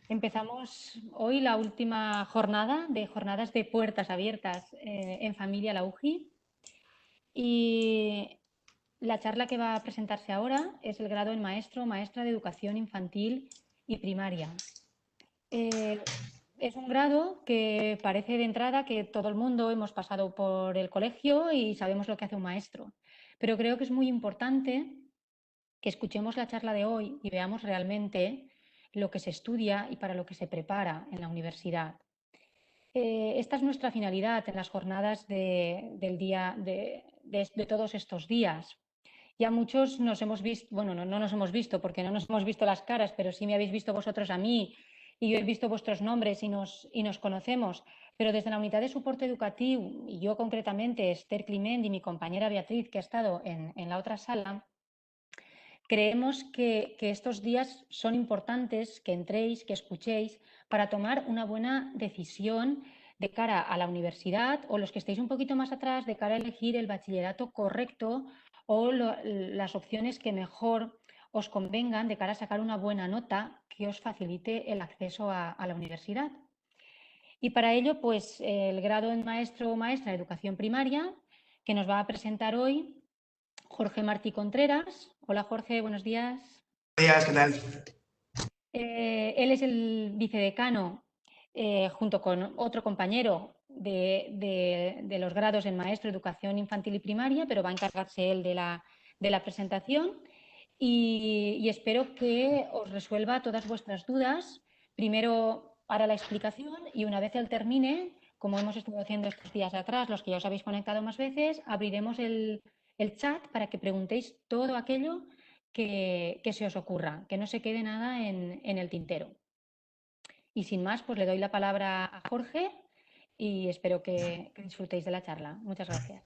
Empezamos hoy la última jornada de jornadas de puertas abiertas en familia la UJI y la charla que va a presentarse ahora es el grado en maestro o maestra de educación infantil y primaria. Es un grado que parece de entrada que todo el mundo hemos pasado por el colegio y sabemos lo que hace un maestro, pero creo que es muy importante que escuchemos la charla de hoy y veamos realmente lo que se estudia y para lo que se prepara en la universidad. Esta es nuestra finalidad en las jornadas del día de todos estos días. Ya muchos nos hemos visto, bueno, no nos hemos visto porque no nos hemos visto las caras, pero sí me habéis visto vosotros a mí y yo he visto vuestros nombres y nos conocemos. Pero desde la unidad de soporte educativo, y yo concretamente, Esther Climent y mi compañera Beatriz, que ha estado en la otra sala, creemos que estos días son importantes, que entréis, que escuchéis, para tomar una buena decisión de cara a la universidad o los que estéis un poquito más atrás, de cara a elegir el bachillerato correcto o las opciones que mejor os convengan de cara a sacar una buena nota que os facilite el acceso a la universidad. Y para ello, pues el grado en maestro o maestra de educación primaria, que nos va a presentar hoy Jorge Martí Contreras. Hola Jorge, buenos días. Buenos días, ¿qué tal? Él es el vicedecano, junto con otro compañero de los grados en maestro, educación infantil y primaria, pero va a encargarse él de la presentación y espero que os resuelva todas vuestras dudas. Primero hará la explicación y una vez él termine, como hemos estado haciendo estos días atrás, los que ya os habéis conectado más veces, abriremos el chat para que preguntéis todo aquello que se os ocurra, que no se quede nada en el tintero. Y sin más, pues le doy la palabra a Jorge y espero que disfrutéis de la charla. Muchas gracias.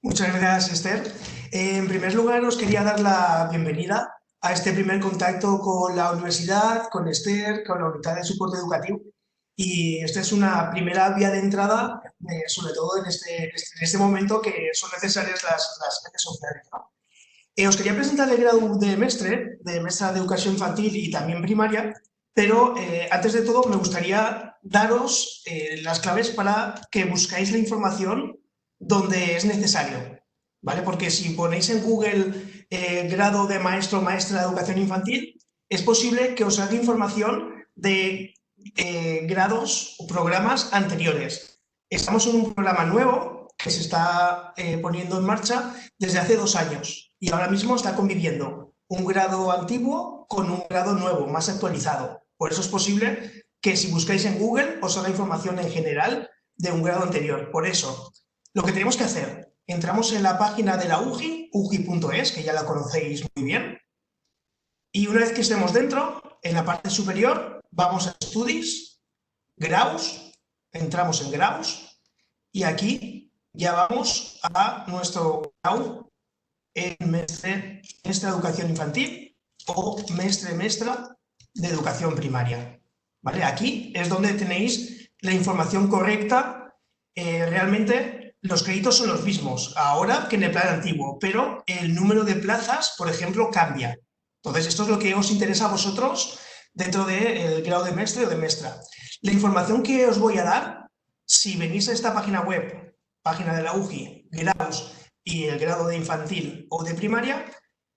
Muchas gracias, Esther. En primer lugar, os quería dar la bienvenida a este primer contacto con la universidad, con Esther, con la unidad de soporte educativo. Y esta es una primera vía de entrada, sobre todo en este momento que son necesarias las redes sociales, ¿no? Os quería presentar el grado de mestra de educación infantil y también primaria, pero antes de todo me gustaría daros las claves para que buscáis la información donde es necesario, ¿vale? Porque si ponéis en Google grado de maestro o maestra de educación infantil, es posible que os haga información de grados o programas anteriores. Estamos en un programa nuevo que se está poniendo en marcha desde hace 2 años y ahora mismo está conviviendo un grado antiguo con un grado nuevo, más actualizado. Por eso es posible que si buscáis en Google os haga información en general de un grado anterior. Por eso, lo que tenemos que hacer, entramos en la página de la UJI, uji.es, que ya la conocéis muy bien, y una vez que estemos dentro, en la parte superior, vamos a Studies, Graus, entramos en Graus, y aquí ya vamos a nuestro grau en mestre de educación infantil o mestra de educación primaria. ¿Vale? Aquí es donde tenéis la información correcta. Realmente los créditos son los mismos ahora que en el plan antiguo, pero el número de plazas, por ejemplo, cambia. Entonces, esto es lo que os interesa a vosotros dentro del grado de mestre o de mestra. La información que os voy a dar, si venís a esta página web, página de la UJI, Graus y el grado de infantil o de primaria,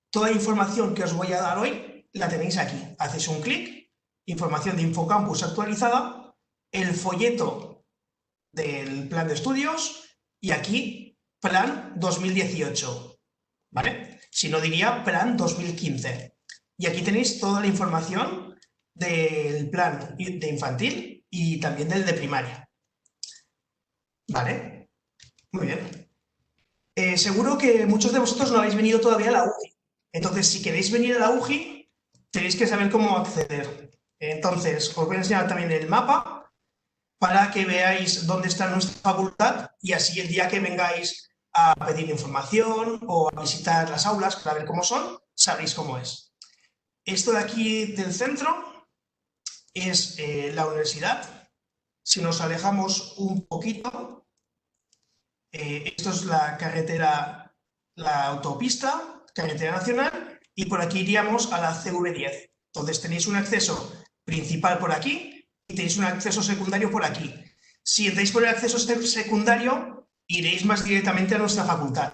toda la información que os voy a dar hoy la tenéis aquí. Hacéis un clic, información de Infocampus actualizada, el folleto del plan de estudios y aquí plan 2018, ¿vale? Si no diría plan 2015. Y aquí tenéis toda la información del plan de infantil y también del de primaria. ¿Vale? Muy bien. Seguro que muchos de vosotros no habéis venido todavía a la UJI. Entonces, si queréis venir a la UJI, tenéis que saber cómo acceder. Entonces, os voy a enseñar también el mapa para que veáis dónde está nuestra facultad y así el día que vengáis a pedir información o a visitar las aulas para ver cómo son, sabréis cómo es. Esto de aquí del centro es la universidad. Si nos alejamos un poquito, esto es la carretera, la autopista, carretera nacional, y por aquí iríamos a la CV10. Entonces tenéis un acceso principal por aquí y tenéis un acceso secundario por aquí. Si entráis por el acceso secundario, iréis más directamente a nuestra facultad.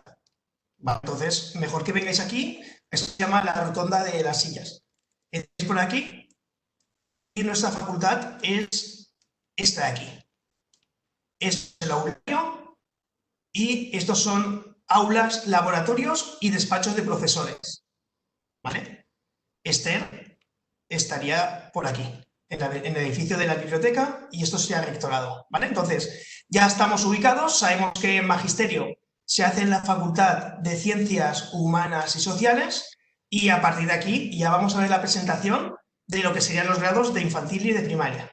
Vale, entonces, mejor que vengáis aquí. Esto se llama la rotonda de las sillas. Entráis por aquí y nuestra facultad es esta de aquí. Es el aulario y estos son aulas, laboratorios y despachos de profesores. ¿Vale? Esther estaría por aquí, en el edificio de la biblioteca, y esto sería rectorado, ¿vale? Entonces, ya estamos ubicados, sabemos que magisterio se hace en la Facultad de Ciencias Humanas y Sociales, y a partir de aquí ya vamos a ver la presentación de lo que serían los grados de infantil y de primaria.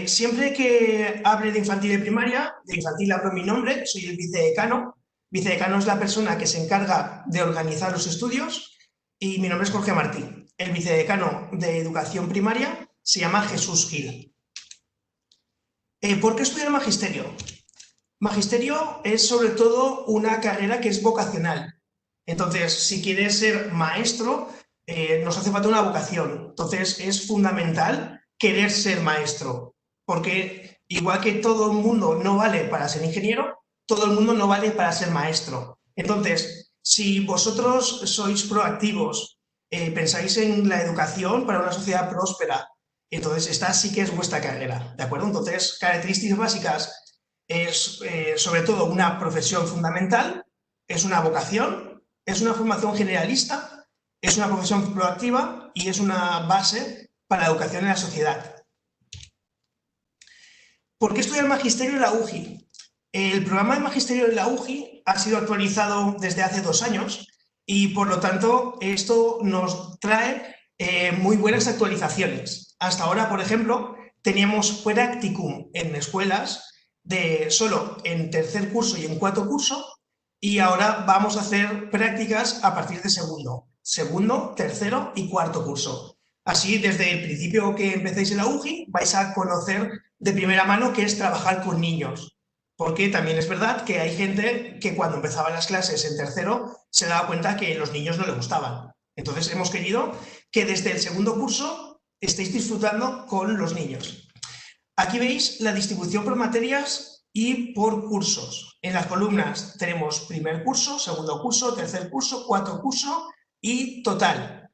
Siempre que hable de infantil y de primaria, de infantil hablo mi nombre, soy el vicedecano. Vicedecano es la persona que se encarga de organizar los estudios, y mi nombre es Jorge Martí. El vicedecano de educación primaria se llama Jesús Gil. ¿Por qué estudiar magisterio? Magisterio es sobre todo una carrera que es vocacional. Entonces, si quieres ser maestro, nos hace falta una vocación. Entonces, es fundamental querer ser maestro, porque igual que todo el mundo no vale para ser ingeniero, todo el mundo no vale para ser maestro. Entonces, si vosotros sois proactivos, pensáis en la educación para una sociedad próspera, entonces esta sí que es vuestra carrera, ¿de acuerdo? Entonces, características básicas es sobre todo una profesión fundamental, es una vocación, es una formación generalista, es una profesión proactiva y es una base para la educación en la sociedad. ¿Por qué estudiar magisterio en la UGI? El programa de magisterio en la UGI ha sido actualizado desde hace 2 años y, por lo tanto, esto nos trae muy buenas actualizaciones. Hasta ahora, por ejemplo, teníamos practicum en escuelas de solo en tercer curso y en cuarto curso, y ahora vamos a hacer prácticas a partir de segundo, tercero y cuarto curso. Así, desde el principio que empecéis en la UGI, vais a conocer de primera mano qué es trabajar con niños. Porque también es verdad que hay gente que cuando empezaban las clases en tercero se daba cuenta que los niños no le gustaban. Entonces hemos querido que desde el segundo curso estéis disfrutando con los niños. Aquí veis la distribución por materias y por cursos. En las columnas tenemos primer curso, segundo curso, tercer curso, cuarto curso y total.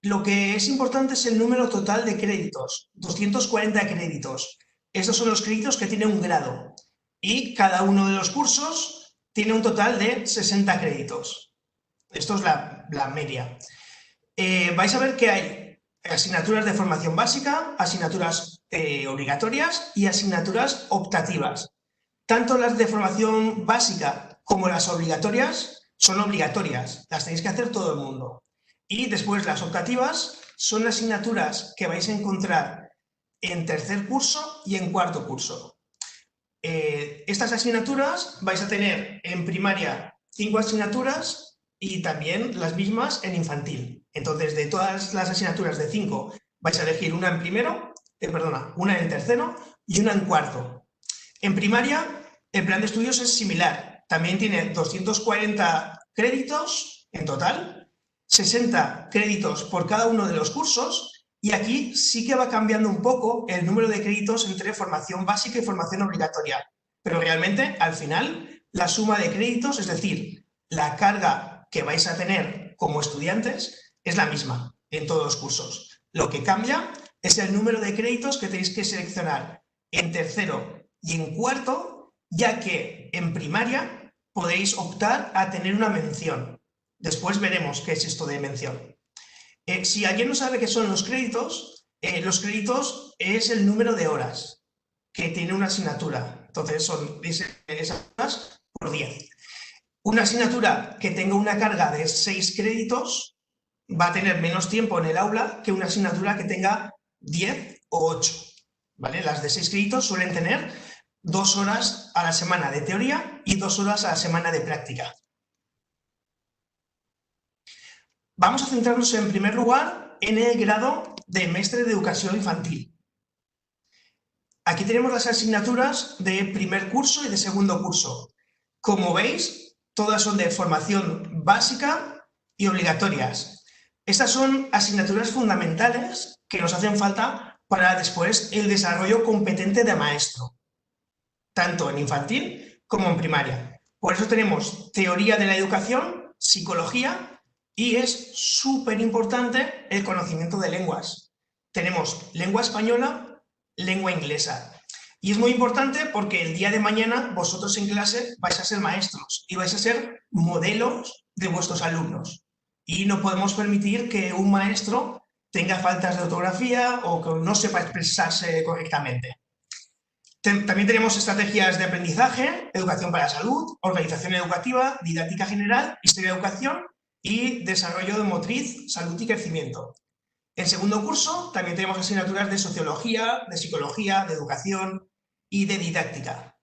Lo que es importante es el número total de créditos, 240 créditos. Estos son los créditos que tiene un grado. Y cada uno de los cursos tiene un total de 60 créditos. Esto es la media. Vais a ver que hay asignaturas de formación básica, asignaturas obligatorias y asignaturas optativas. Tanto las de formación básica como las obligatorias son obligatorias, las tenéis que hacer todo el mundo. Y después las optativas son asignaturas que vais a encontrar en tercer curso y en cuarto curso. Estas asignaturas vais a tener en primaria 5 asignaturas y también las mismas en infantil. Entonces, de todas las asignaturas de 5 vais a elegir una en primero, una en tercero y una en cuarto. En primaria, el plan de estudios es similar. También tiene 240 créditos en total, 60 créditos por cada uno de los cursos. Y aquí sí que va cambiando un poco el número de créditos entre formación básica y formación obligatoria. Pero realmente, al final, la suma de créditos, es decir, la carga que vais a tener como estudiantes, es la misma en todos los cursos. Lo que cambia es el número de créditos que tenéis que seleccionar en tercero y en cuarto, ya que en primaria podéis optar a tener una mención. Después veremos qué es esto de mención. Si alguien no sabe qué son los créditos es el número de horas que tiene una asignatura. Entonces son esas horas por 10. Una asignatura que tenga una carga de 6 créditos va a tener menos tiempo en el aula que una asignatura que tenga 10 o 8. ¿Vale? Las de 6 créditos suelen tener 2 horas a la semana de teoría y 2 horas a la semana de práctica. Vamos a centrarnos en primer lugar en el grado de Mestre de Educación Infantil. Aquí tenemos las asignaturas de primer curso y de segundo curso. Como veis, todas son de formación básica y obligatorias. Estas son asignaturas fundamentales que nos hacen falta para después el desarrollo competente de maestro, tanto en infantil como en primaria. Por eso tenemos teoría de la educación, psicología y es súper importante el conocimiento de lenguas. Tenemos lengua española, lengua inglesa. Y es muy importante porque el día de mañana vosotros en clase vais a ser maestros y vais a ser modelos de vuestros alumnos. Y no podemos permitir que un maestro tenga faltas de ortografía o que no sepa expresarse correctamente. También tenemos estrategias de aprendizaje, educación para la salud, organización educativa, didáctica general, historia de educación y desarrollo de motriz, salud y crecimiento. En segundo curso también tenemos asignaturas de sociología, de psicología, de educación y de didáctica.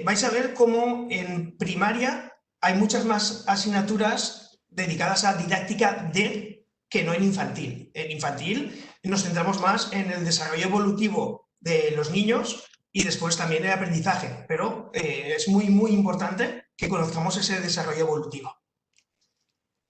Vais a ver cómo en primaria hay muchas más asignaturas dedicadas a didáctica de que no en infantil. En infantil nos centramos más en el desarrollo evolutivo de los niños y después también el aprendizaje, pero es muy, muy importante que conozcamos ese desarrollo evolutivo.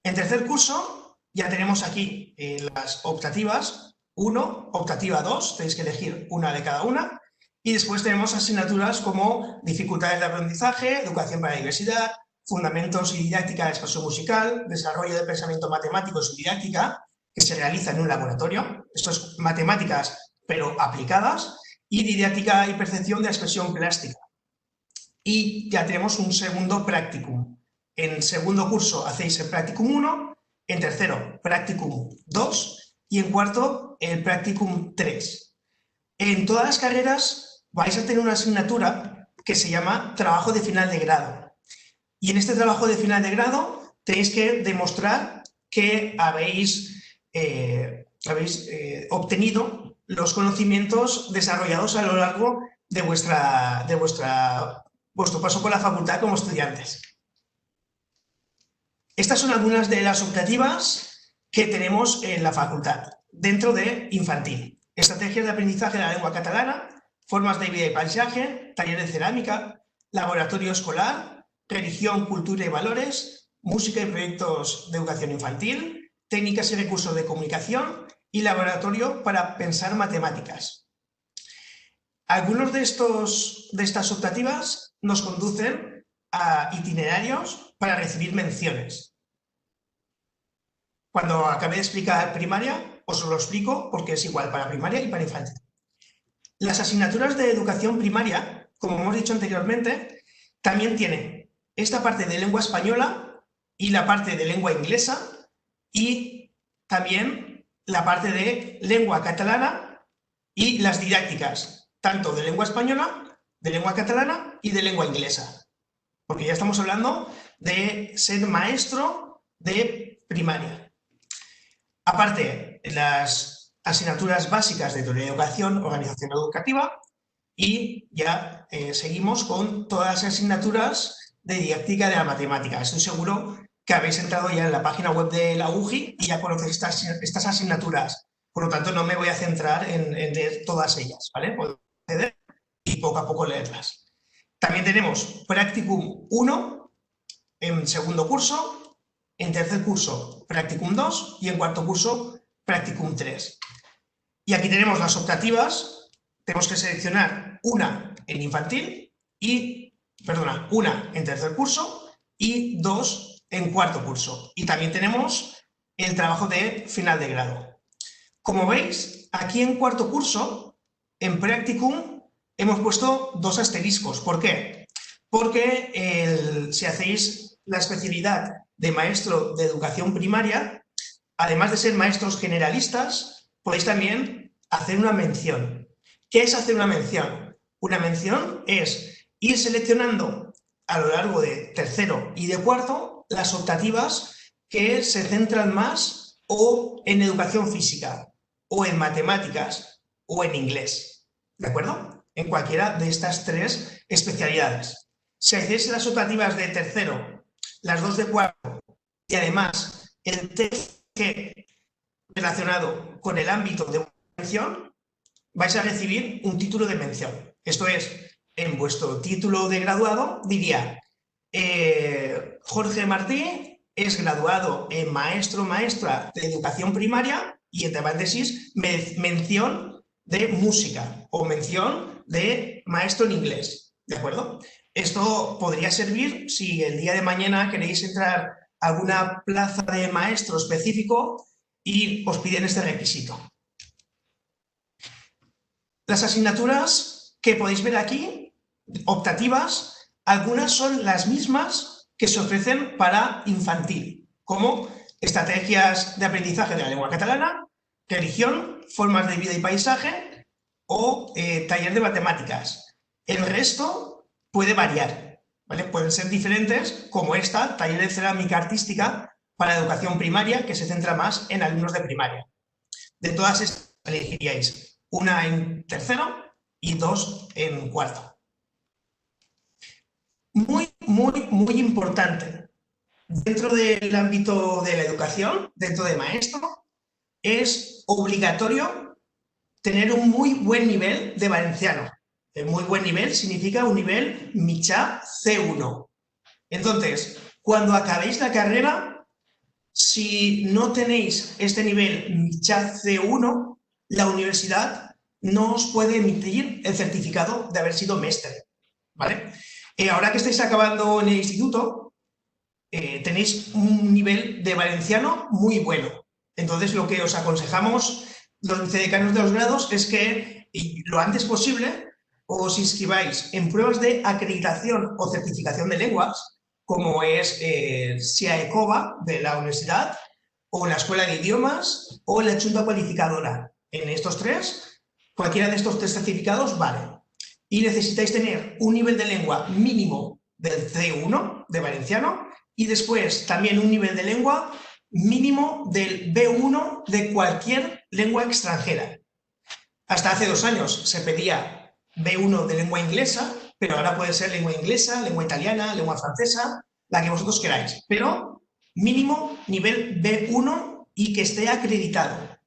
En tercer curso ya tenemos aquí las optativas 1, optativa 2, tenéis que elegir una de cada una, y después tenemos asignaturas como dificultades de aprendizaje, educación para la diversidad, fundamentos y didáctica de expresión musical, desarrollo de pensamiento matemático y didáctica, que se realiza en un laboratorio, esto es matemáticas pero aplicadas, y didáctica y percepción de la expresión plástica. Y ya tenemos un segundo practicum. En segundo curso hacéis el practicum 1, en tercero practicum 2 y en cuarto el practicum 3. En todas las carreras vais a tener una asignatura que se llama trabajo de final de grado. Y en este trabajo de final de grado tenéis que demostrar que habéis obtenido los conocimientos desarrollados a lo largo de vuestro paso por la facultad como estudiantes. Estas son algunas de las optativas que tenemos en la facultad, dentro de infantil. Estrategias de aprendizaje de la lengua catalana, formas de vida y paisaje, taller de cerámica, laboratorio escolar, religión, cultura y valores, música y proyectos de educación infantil, técnicas y recursos de comunicación y laboratorio para pensar matemáticas. Algunos de estas optativas nos conducen a itinerarios para recibir menciones. Cuando acabe de explicar primaria, os lo explico porque es igual para primaria y para infantil. Las asignaturas de educación primaria, como hemos dicho anteriormente, también tienen esta parte de lengua española y la parte de lengua inglesa y también la parte de lengua catalana y las didácticas, tanto de lengua española, de lengua catalana y de lengua inglesa. Porque ya estamos hablando de ser maestro de primaria. Aparte, las asignaturas básicas de teoría de educación, organización educativa y ya seguimos con todas las asignaturas de didáctica de la matemática. Estoy seguro que habéis entrado ya en la página web de la UGI y ya conocéis estas asignaturas. Por lo tanto, no me voy a centrar en leer todas ellas, ¿vale? Podéis acceder y poco a poco leerlas. También tenemos Practicum 1 en segundo curso, en tercer curso Practicum 2 y en cuarto curso Practicum 3. Y aquí tenemos las optativas, tenemos que seleccionar una en infantil una en tercer curso y 2 en cuarto curso. Y también tenemos el trabajo de final de grado. Como veis, aquí en cuarto curso, en Practicum, hemos puesto 2 asteriscos. ¿Por qué? Porque si hacéis la especialidad de maestro de educación primaria, además de ser maestros generalistas, podéis también hacer una mención. ¿Qué es hacer una mención? Una mención es ir seleccionando a lo largo de tercero y de cuarto las optativas que se centran más o en educación física, o en matemáticas, o en inglés. ¿De acuerdo? En cualquiera de estas 3 especialidades. Si hacéis las optativas de tercero, las 2 de cuarto y además el TFG relacionado con el ámbito de una mención, vais a recibir un título de mención. Esto es, en vuestro título de graduado diría Jorge Martí es graduado en maestro o maestra de educación primaria y, entre paréntesis, mención de música o mención de maestro en inglés, ¿de acuerdo? Esto podría servir si el día de mañana queréis entrar a alguna plaza de maestro específico y os piden este requisito. Las asignaturas que podéis ver aquí, optativas, algunas son las mismas que se ofrecen para infantil, como estrategias de aprendizaje de la lengua catalana, religión, formas de vida y paisaje o taller de matemáticas. El resto puede variar, ¿vale? Pueden ser diferentes, como esta, taller de cerámica artística para educación primaria, que se centra más en alumnos de primaria. De todas estas elegiríais una en tercero y 2 en cuarto. Muy importante. Dentro del ámbito de la educación, dentro de maestro, es obligatorio tener un muy buen nivel de valenciano. El muy buen nivel significa un nivel mitjà C1. Entonces, cuando acabéis la carrera, si no tenéis este nivel mitjà C1, la universidad no os puede emitir el certificado de haber sido mestre, ¿vale? Ahora que estáis acabando en el instituto, tenéis un nivel de valenciano muy bueno. Entonces, lo que os aconsejamos los vicedecanos de los grados es que lo antes posible os inscribáis en pruebas de acreditación o certificación de lenguas, como es SIAECOBA de la universidad, o la Escuela de Idiomas, o la Junta Cualificadora. En estos tres, cualquiera de estos tres certificados vale. Y necesitáis tener un nivel de lengua mínimo del C1 de valenciano y después también un nivel de lengua mínimo del B1 de cualquier lengua extranjera. Hasta hace 2 años se pedía B1 de lengua inglesa, pero ahora puede ser lengua inglesa, lengua italiana, lengua francesa, la que vosotros queráis, pero mínimo nivel B1 y que esté acreditado.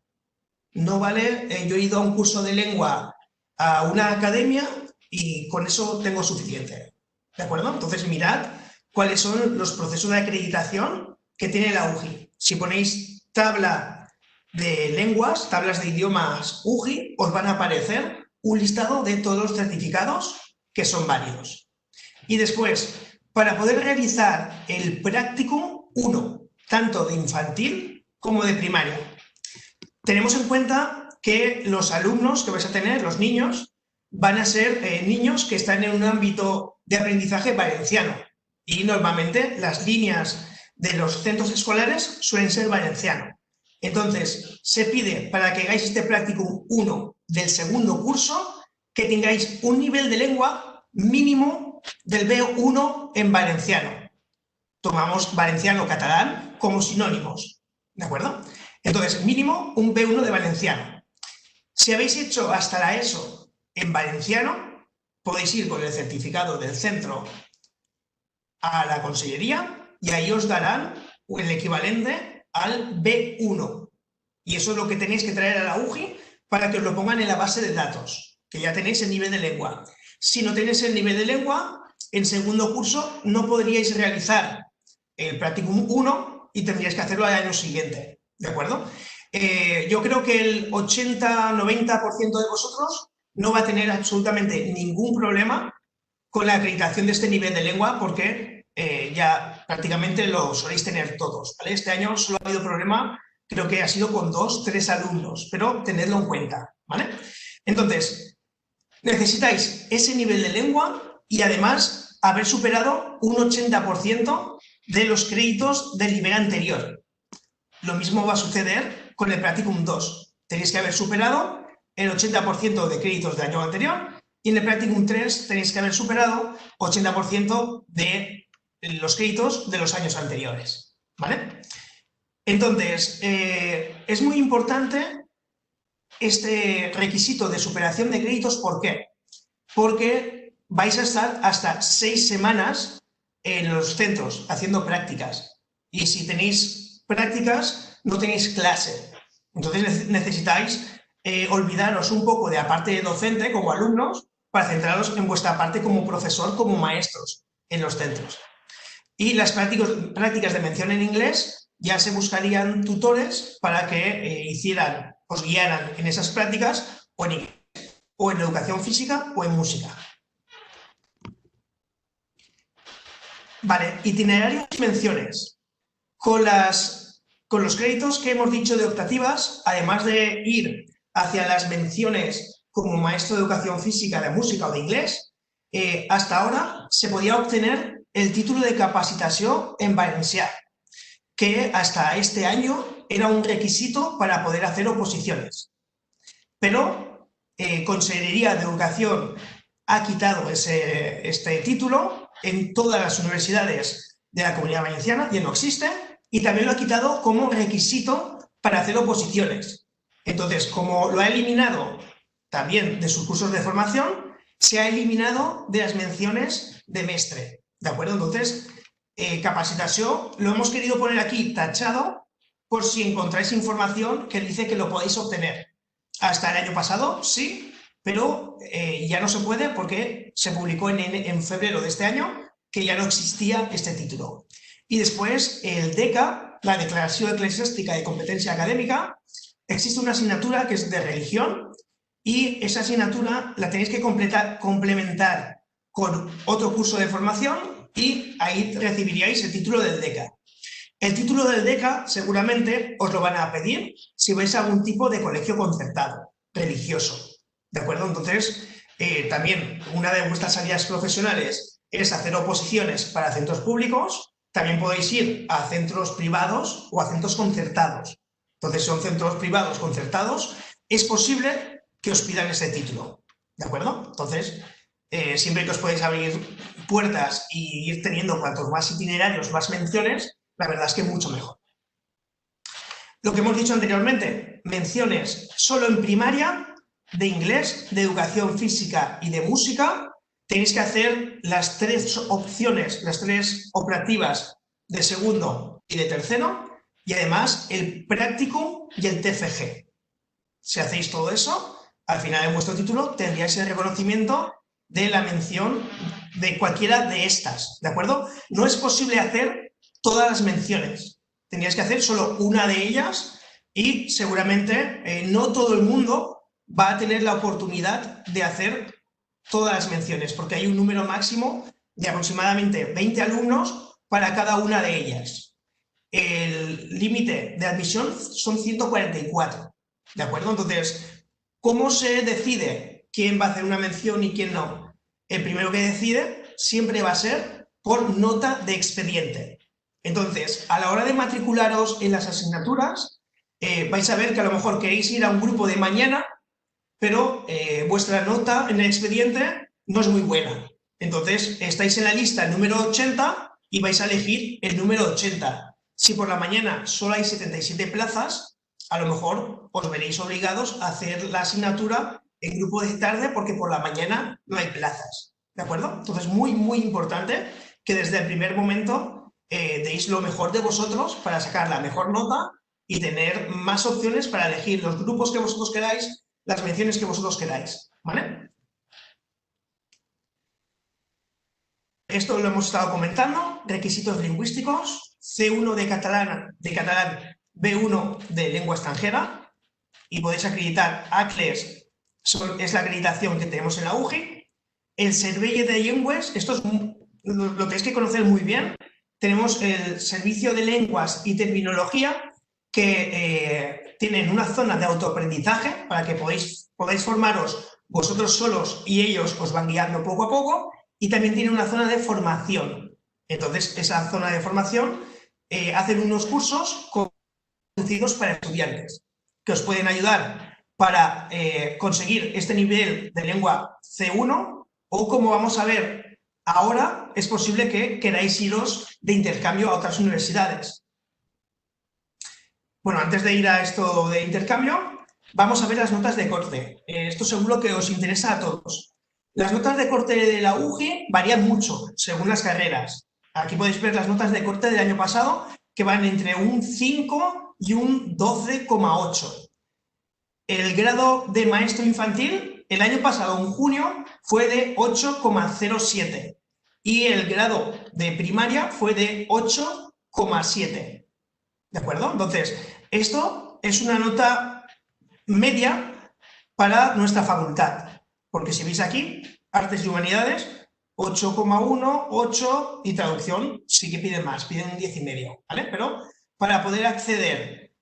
No vale, yo he ido a un curso de lengua a una academia y con eso tengo suficiente, ¿de acuerdo? Entonces mirad cuáles son los procesos de acreditación que tiene la UGI. Si ponéis tabla de lenguas, tablas de idiomas UGI, os van a aparecer un listado de todos los certificados que son válidos. Y después, para poder realizar el Practicum 1, tanto de infantil como de primaria, tenemos en cuenta que los alumnos que vais a tener, los niños, van a ser niños que están en un ámbito de aprendizaje valenciano. Y normalmente las líneas de los centros escolares suelen ser valenciano. Entonces, se pide para que hagáis este Practicum 1 del segundo curso que tengáis un nivel de lengua mínimo del B1 en valenciano. Tomamos valenciano-catalán como sinónimos, ¿de acuerdo? Entonces, mínimo un B1 de valenciano. Si habéis hecho hasta la ESO en valenciano, podéis ir con el certificado del centro a la consellería y ahí os darán el equivalente al B1. Y eso es lo que tenéis que traer a la UGI para que os lo pongan en la base de datos, que ya tenéis el nivel de lengua. Si no tenéis el nivel de lengua, en segundo curso no podríais realizar el Practicum 1 y tendríais que hacerlo al año siguiente, ¿de acuerdo? Yo creo que el 80-90% de vosotros no va a tener absolutamente ningún problema con la acreditación de este nivel de lengua porque ya prácticamente lo soléis tener todos, ¿vale? Este año solo ha habido problema, creo que ha sido con 2-3 alumnos, pero tenedlo en cuenta, ¿vale? Entonces, necesitáis ese nivel de lengua y además haber superado un 80% de los créditos del nivel anterior. Lo mismo va a suceder con el Practicum 2. Tenéis que haber superado el 80% de créditos del año anterior y en el Practicum 3 tenéis que haber superado 80% de los créditos de los años anteriores, ¿vale? Entonces, es muy importante este requisito de superación de créditos. ¿Por qué? Porque vais a estar hasta 6 semanas en los centros haciendo prácticas y si tenéis prácticas no tenéis clase. Entonces necesitáis olvidaros un poco de la parte docente como alumnos para centraros en vuestra parte como profesor, como maestros en los centros. Y las prácticas de mención en inglés ya se buscarían tutores para que os guiaran en esas prácticas o en inglés, o en educación física o en música. Vale, itinerarios y menciones. Con los créditos que hemos dicho de optativas, además de ir hacia las menciones como maestro de educación física, de música o de inglés, hasta ahora se podía obtener el título de capacitació en valencià, que hasta este año era un requisito para poder hacer oposiciones. Pero Consellería de Educación ha quitado este título en todas las universidades de la Comunidad Valenciana, ya no existe, y también lo ha quitado como requisito para hacer oposiciones. Entonces, como lo ha eliminado también de sus cursos de formación, se ha eliminado de las menciones de mestre, ¿de acuerdo? Entonces, capacitació lo hemos querido poner aquí tachado por si encontráis información que dice que lo podéis obtener. Hasta el año pasado, sí, pero ya no se puede porque se publicó en febrero de este año que ya no existía este título. Y después, el DECA, la Declaración Eclesiástica de Competencia Académica, existe una asignatura que es de religión y esa asignatura la tenéis que complementar con otro curso de formación y ahí recibiríais el título del DECA. El título del DECA seguramente os lo van a pedir si vais a algún tipo de colegio concertado, religioso, ¿de acuerdo? Entonces, también una de vuestras áreas profesionales es hacer oposiciones para centros públicos, también podéis ir a centros privados o a centros concertados. Entonces, si son centros privados concertados, es posible que os pidan ese título, ¿de acuerdo? Entonces, siempre que os podéis abrir puertas y ir teniendo cuantos más itinerarios, más menciones, la verdad es que mucho mejor. Lo que hemos dicho anteriormente, menciones solo en primaria, de inglés, de educación física y de música. Tenéis que hacer las 3 opciones, las 3 optativas de segundo y de tercero, y además el práctico y el TFG. Si hacéis todo eso, al final de vuestro título tendríais el reconocimiento de la mención de cualquiera de estas, ¿de acuerdo? No es posible hacer todas las menciones, tendríais que hacer solo una de ellas y seguramente no todo el mundo va a tener la oportunidad de hacer todas las menciones, porque hay un número máximo de aproximadamente 20 alumnos para cada una de ellas. El límite de admisión son 144, ¿de acuerdo? Entonces, ¿cómo se decide quién va a hacer una mención y quién no? El primero que decide siempre va a ser por nota de expediente. Entonces, a la hora de matricularos en las asignaturas, vais a ver que a lo mejor queréis ir a un grupo de mañana, pero vuestra nota en el expediente no es muy buena. Entonces, estáis en la lista número 80 y vais a elegir el número 80. Si por la mañana solo hay 77 plazas, a lo mejor os veréis obligados a hacer la asignatura en grupo de tarde porque por la mañana no hay plazas, ¿de acuerdo? Entonces, muy, muy importante que desde el primer momento deis lo mejor de vosotros para sacar la mejor nota y tener más opciones para elegir los grupos que vosotros queráis, las menciones que vosotros queráis, ¿vale? Esto lo hemos estado comentando, requisitos lingüísticos, C1 de catalán, B1 de lengua extranjera, y podéis acreditar ACLES, es la acreditación que tenemos en la UGI. El Servei de Llengües, esto lo tenéis que conocer muy bien. Tenemos el Servicio de Lenguas y Terminología, que tienen una zona de autoaprendizaje para que podáis formaros vosotros solos y ellos os van guiando poco a poco, y también tiene una zona de formación. Entonces, esa zona de formación hacen unos cursos conducidos para estudiantes que os pueden ayudar para conseguir este nivel de lengua C1, o como vamos a ver ahora, es posible que queráis iros de intercambio a otras universidades. Bueno, antes de ir a esto de intercambio, vamos a ver las notas de corte. Esto seguro que os interesa a todos. Las notas de corte de la UGI varían mucho según las carreras. Aquí podéis ver las notas de corte del año pasado, que van entre un 5 y un 12,8. El grado de maestro infantil, el año pasado, en junio, fue de 8,07. y el grado de primaria fue de 8,7. ¿De acuerdo? Entonces, esto es una nota media para nuestra facultad, porque si veis aquí, Artes y Humanidades, 8,1, 8 y traducción sí que piden más, piden un 10,5, ¿vale? Pero para poder acceder,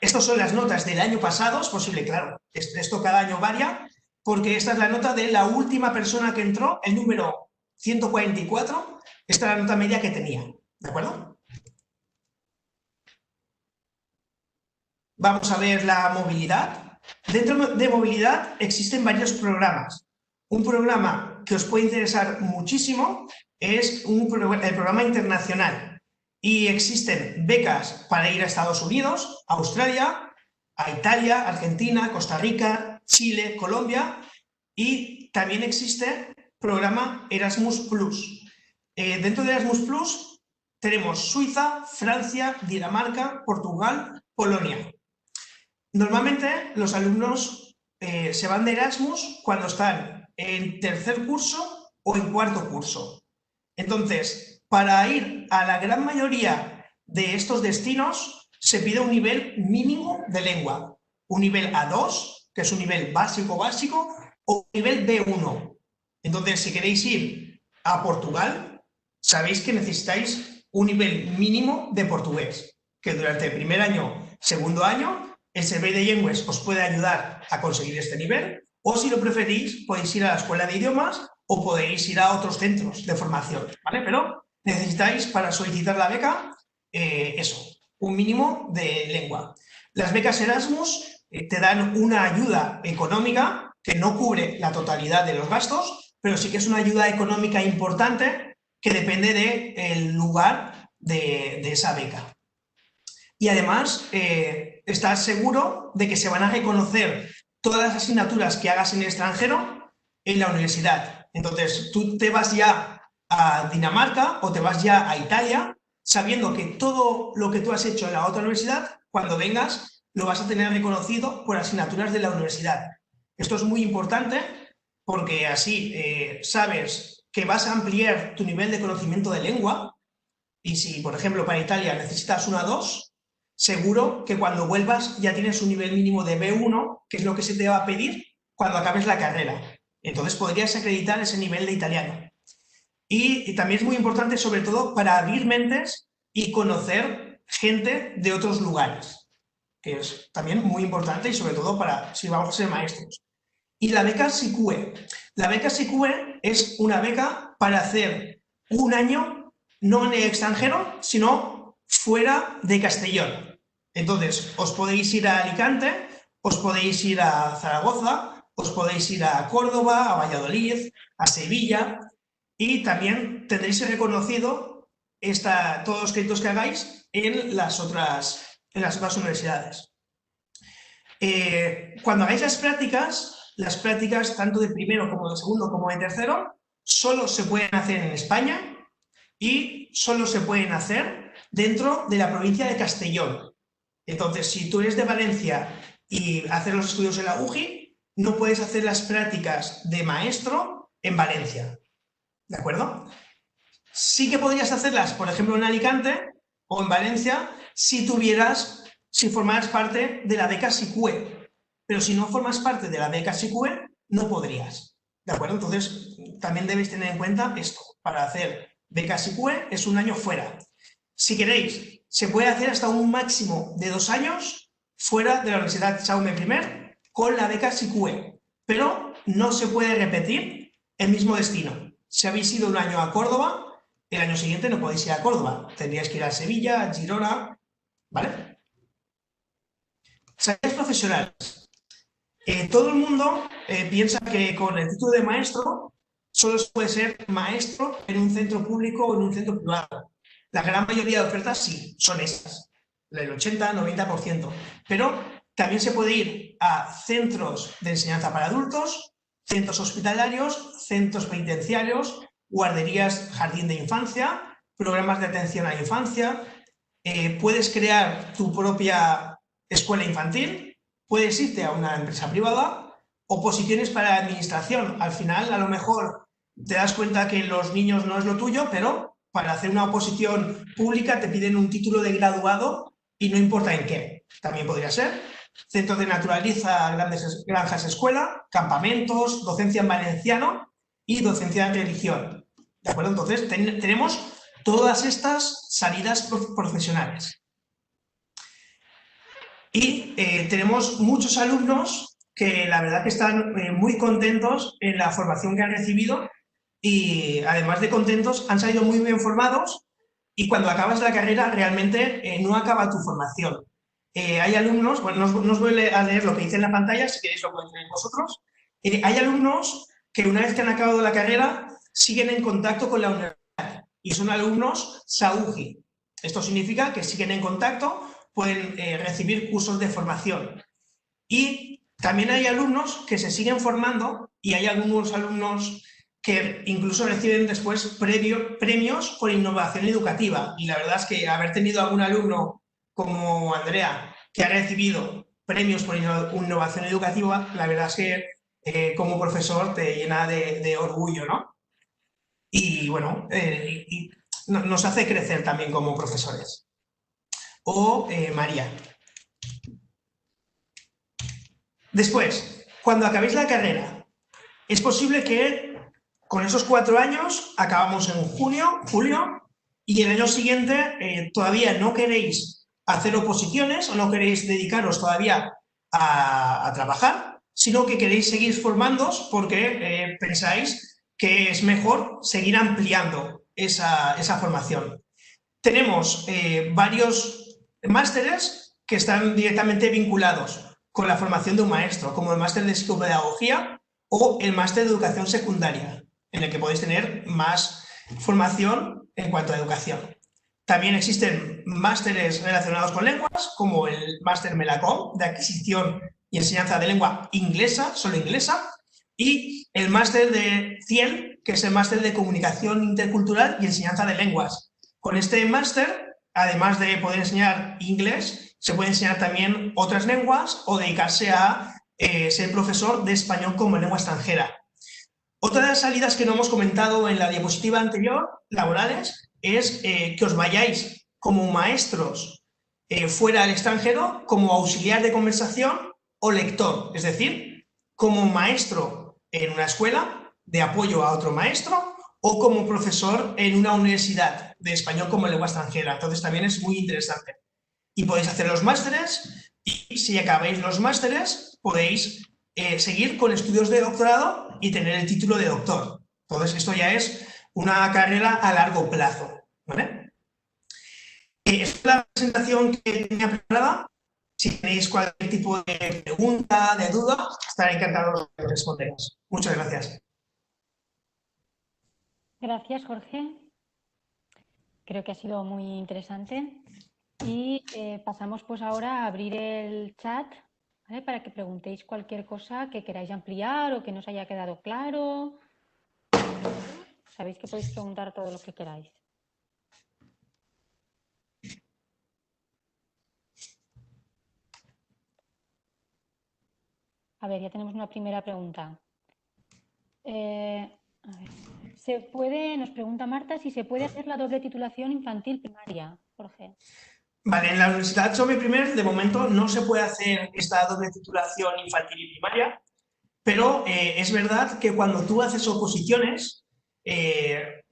estas son las notas del año pasado, es posible, claro, esto cada año varía, porque esta es la nota de la última persona que entró, el número 144, esta es la nota media que tenía, ¿de acuerdo? Vamos a ver la movilidad. Dentro de movilidad existen varios programas. Un programa que os puede interesar muchísimo es el programa internacional. Y existen becas para ir a Estados Unidos, a Australia, a Italia, Argentina, Costa Rica, Chile, Colombia. Y también existe programa Erasmus Plus. Dentro de Erasmus Plus tenemos Suiza, Francia, Dinamarca, Portugal, Polonia. Normalmente los alumnos se van de Erasmus cuando están en tercer curso o en cuarto curso. Entonces, para ir a la gran mayoría de estos destinos se pide un nivel mínimo de lengua, un nivel A2, que es un nivel básico, o un nivel B1. Entonces, si queréis ir a Portugal, sabéis que necesitáis un nivel mínimo de portugués, que durante el primer año, segundo año, el Servei de Llengües os puede ayudar a conseguir este nivel, o si lo preferís, podéis ir a la escuela de idiomas o podéis ir a otros centros de formación, ¿vale? Pero necesitáis para solicitar la beca eso, un mínimo de lengua. Las becas Erasmus te dan una ayuda económica que no cubre la totalidad de los gastos, pero sí que es una ayuda económica importante que depende del lugar de esa beca. Y además, estás seguro de que se van a reconocer todas las asignaturas que hagas en el extranjero en la universidad. Entonces, tú te vas ya a Dinamarca o te vas ya a Italia sabiendo que todo lo que tú has hecho en la otra universidad, cuando vengas, lo vas a tener reconocido por asignaturas de la universidad. Esto es muy importante porque así sabes que vas a ampliar tu nivel de conocimiento de lengua y si, por ejemplo, para Italia necesitas una 2, seguro que cuando vuelvas ya tienes un nivel mínimo de B1, que es lo que se te va a pedir cuando acabes la carrera. Entonces podrías acreditar ese nivel de italiano. Y también es muy importante, sobre todo, para abrir mentes y conocer gente de otros lugares, que es también muy importante y sobre todo para si vamos a ser maestros. Y la beca SICUE. La beca SICUE es una beca para hacer un año no en el extranjero, sino fuera de Castellón. Entonces, os podéis ir a Alicante, os podéis ir a Zaragoza, os podéis ir a Córdoba, a Valladolid, a Sevilla, y también tendréis reconocido todos los créditos que hagáis en las otras universidades. Cuando hagáis las prácticas tanto de primero como de segundo como de tercero, solo se pueden hacer en España y solo se pueden hacer dentro de la provincia de Castellón. Entonces, si tú eres de Valencia y haces los estudios en la UGI, no puedes hacer las prácticas de maestro en Valencia, ¿de acuerdo? Sí que podrías hacerlas, por ejemplo, en Alicante o en Valencia, si formaras parte de la beca SICUE, pero si no formas parte de la beca SICUE, no podrías, ¿de acuerdo? Entonces, también debéis tener en cuenta esto. Para hacer beca SICUE es un año fuera. Si queréis, se puede hacer hasta un máximo de 2 años fuera de la Universidad Jaume I con la beca SICUE, pero no se puede repetir el mismo destino. Si habéis ido un año a Córdoba, el año siguiente no podéis ir a Córdoba, tendríais que ir a Sevilla, a Girona, ¿vale? Salidas profesionales. Todo el mundo piensa que con el título de maestro solo se puede ser maestro en un centro público o en un centro privado. La gran mayoría de ofertas sí, son estas, el 80-90%, pero también se puede ir a centros de enseñanza para adultos, centros hospitalarios, centros penitenciarios, guarderías, jardín de infancia, programas de atención a la infancia, puedes crear tu propia escuela infantil, puedes irte a una empresa privada o posiciones para la administración. Al final, a lo mejor, te das cuenta que los niños no es lo tuyo, pero para hacer una oposición pública te piden un título de graduado y no importa en qué. También podría ser centros de naturaleza, grandes granjas escuela, campamentos, docencia en valenciano y docencia en religión. ¿De acuerdo? Entonces, tenemos todas estas salidas profesionales. Y tenemos muchos alumnos que la verdad que están muy contentos en la formación que han recibido y además de contentos han salido muy bien formados y cuando acabas la carrera realmente no acaba tu formación. Hay alumnos, bueno, no os voy a leer lo que dice en la pantalla, si queréis lo podéis leer vosotros. Hay alumnos que una vez que han acabado la carrera siguen en contacto con la universidad y son alumnos SAUGI. Esto significa que siguen en contacto, pueden recibir cursos de formación. Y también hay alumnos que se siguen formando y hay algunos alumnos que incluso reciben después premios por innovación educativa. Y la verdad es que haber tenido algún alumno como Andrea que ha recibido premios por innovación educativa, la verdad es que como profesor te llena de orgullo, ¿no? Y bueno, y nos hace crecer también como profesores. O María. Después, cuando acabéis la carrera, es posible que con esos 4 años, acabamos en junio, julio, y el año siguiente todavía no queréis hacer oposiciones o no queréis dedicaros todavía a trabajar, sino que queréis seguir formándoos porque pensáis que es mejor seguir ampliando esa formación. Tenemos varios másteres que están directamente vinculados con la formación de un maestro, como el máster de psicopedagogía o el máster de educación secundaria, en el que podéis tener más formación en cuanto a educación. También existen másteres relacionados con lenguas, como el máster Melacom, de adquisición y enseñanza de lengua inglesa, solo inglesa, y el máster de CIEL, que es el máster de comunicación intercultural y enseñanza de lenguas. Con este máster, además de poder enseñar inglés, se puede enseñar también otras lenguas o dedicarse a ser profesor de español como lengua extranjera. Otra de las salidas que no hemos comentado en la diapositiva anterior, laborales, es que os vayáis como maestros fuera al extranjero, como auxiliar de conversación o lector, es decir, como maestro en una escuela de apoyo a otro maestro o como profesor en una universidad de español como lengua extranjera. Entonces también es muy interesante. Y podéis hacer los másteres y si acabáis los másteres podéis seguir con estudios de doctorado y tener el título de doctor. Entonces esto ya es una carrera a largo plazo, ¿vale? Es la presentación que tenía preparada. Si tenéis cualquier tipo de pregunta, de duda, estaré encantado de responderos. Muchas gracias. Gracias, Jorge. Creo que ha sido muy interesante. Y pasamos pues ahora a abrir el chat, ¿vale? Para que preguntéis cualquier cosa que queráis ampliar o que no os haya quedado claro. Sabéis que podéis preguntar todo lo que queráis. A ver, ya tenemos una primera pregunta. A ver. Nos pregunta Marta si se puede hacer la doble titulación infantil primaria, Jorge. Vale, en la Universidad Jaume I, de momento, no se puede hacer esta doble titulación infantil y primaria, pero es verdad que cuando tú haces oposiciones,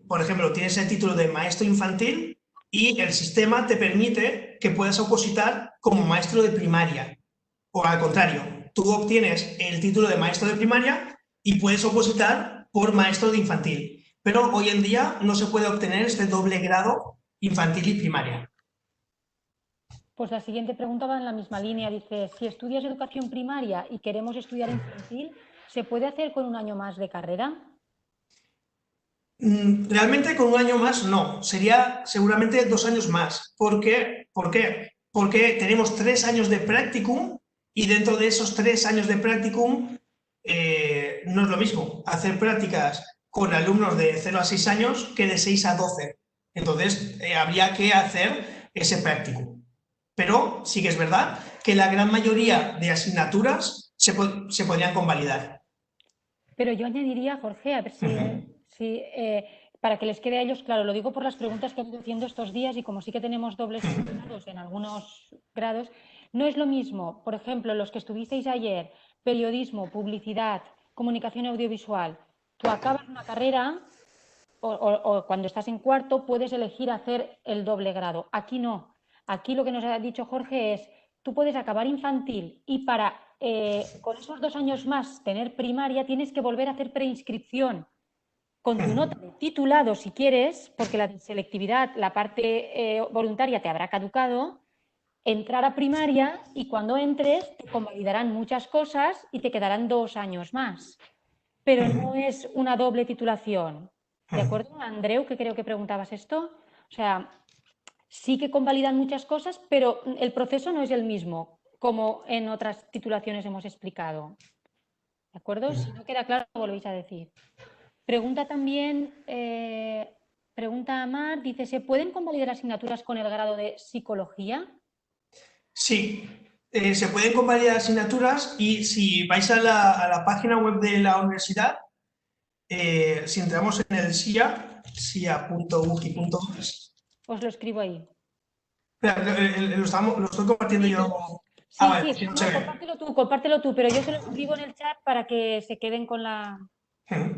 por ejemplo, tienes el título de maestro infantil y el sistema te permite que puedas opositar como maestro de primaria. O al contrario, tú obtienes el título de maestro de primaria y puedes opositar por maestro de infantil. Pero hoy en día no se puede obtener este doble grado infantil y primaria. Pues la siguiente pregunta va en la misma línea. Dice, si estudias educación primaria y queremos estudiar infantil, ¿se puede hacer con un año más de carrera? Realmente con un año más no, sería seguramente 2 años más. ¿Por qué? Porque tenemos 3 años de practicum y dentro de esos 3 años de practicum no es lo mismo hacer prácticas con alumnos de 0 a 6 años que de 6 a 12. Entonces habría que hacer ese practicum. Pero sí que es verdad que la gran mayoría de asignaturas se podrían convalidar. Pero yo añadiría, Jorge, a ver Sí, para que les quede a ellos claro, lo digo por las preguntas que han ido haciendo estos días y como sí que tenemos dobles grados en algunos grados, no es lo mismo, por ejemplo, los que estuvisteis ayer, periodismo, publicidad, comunicación audiovisual, tú acabas una carrera o cuando estás en cuarto puedes elegir hacer el doble grado. Aquí no. Aquí lo que nos ha dicho Jorge es, tú puedes acabar infantil y para con esos 2 años más tener primaria tienes que volver a hacer preinscripción con tu nota de titulado si quieres, porque la selectividad, la parte voluntaria te habrá caducado, entrar a primaria y cuando entres te convalidarán muchas cosas y te quedarán 2 años más. Pero no es una doble titulación. ¿De acuerdo, Andreu, que creo que preguntabas esto? O sea, sí que convalidan muchas cosas, pero el proceso no es el mismo, como en otras titulaciones hemos explicado. ¿De acuerdo? Si no queda claro, lo volvéis a decir. Pregunta también, pregunta Amar, dice, ¿se pueden convalidar asignaturas con el grado de psicología? Sí, se pueden convalidar asignaturas y si vais a la página web de la universidad, si entramos en el SIA, sia.ugi.es. Os lo escribo ahí. Espera, lo estoy compartiendo Sí, yo. Ah, sí, vale, sí, si no se no, ve. compártelo tú, pero yo se lo escribo en el chat para que se queden con la...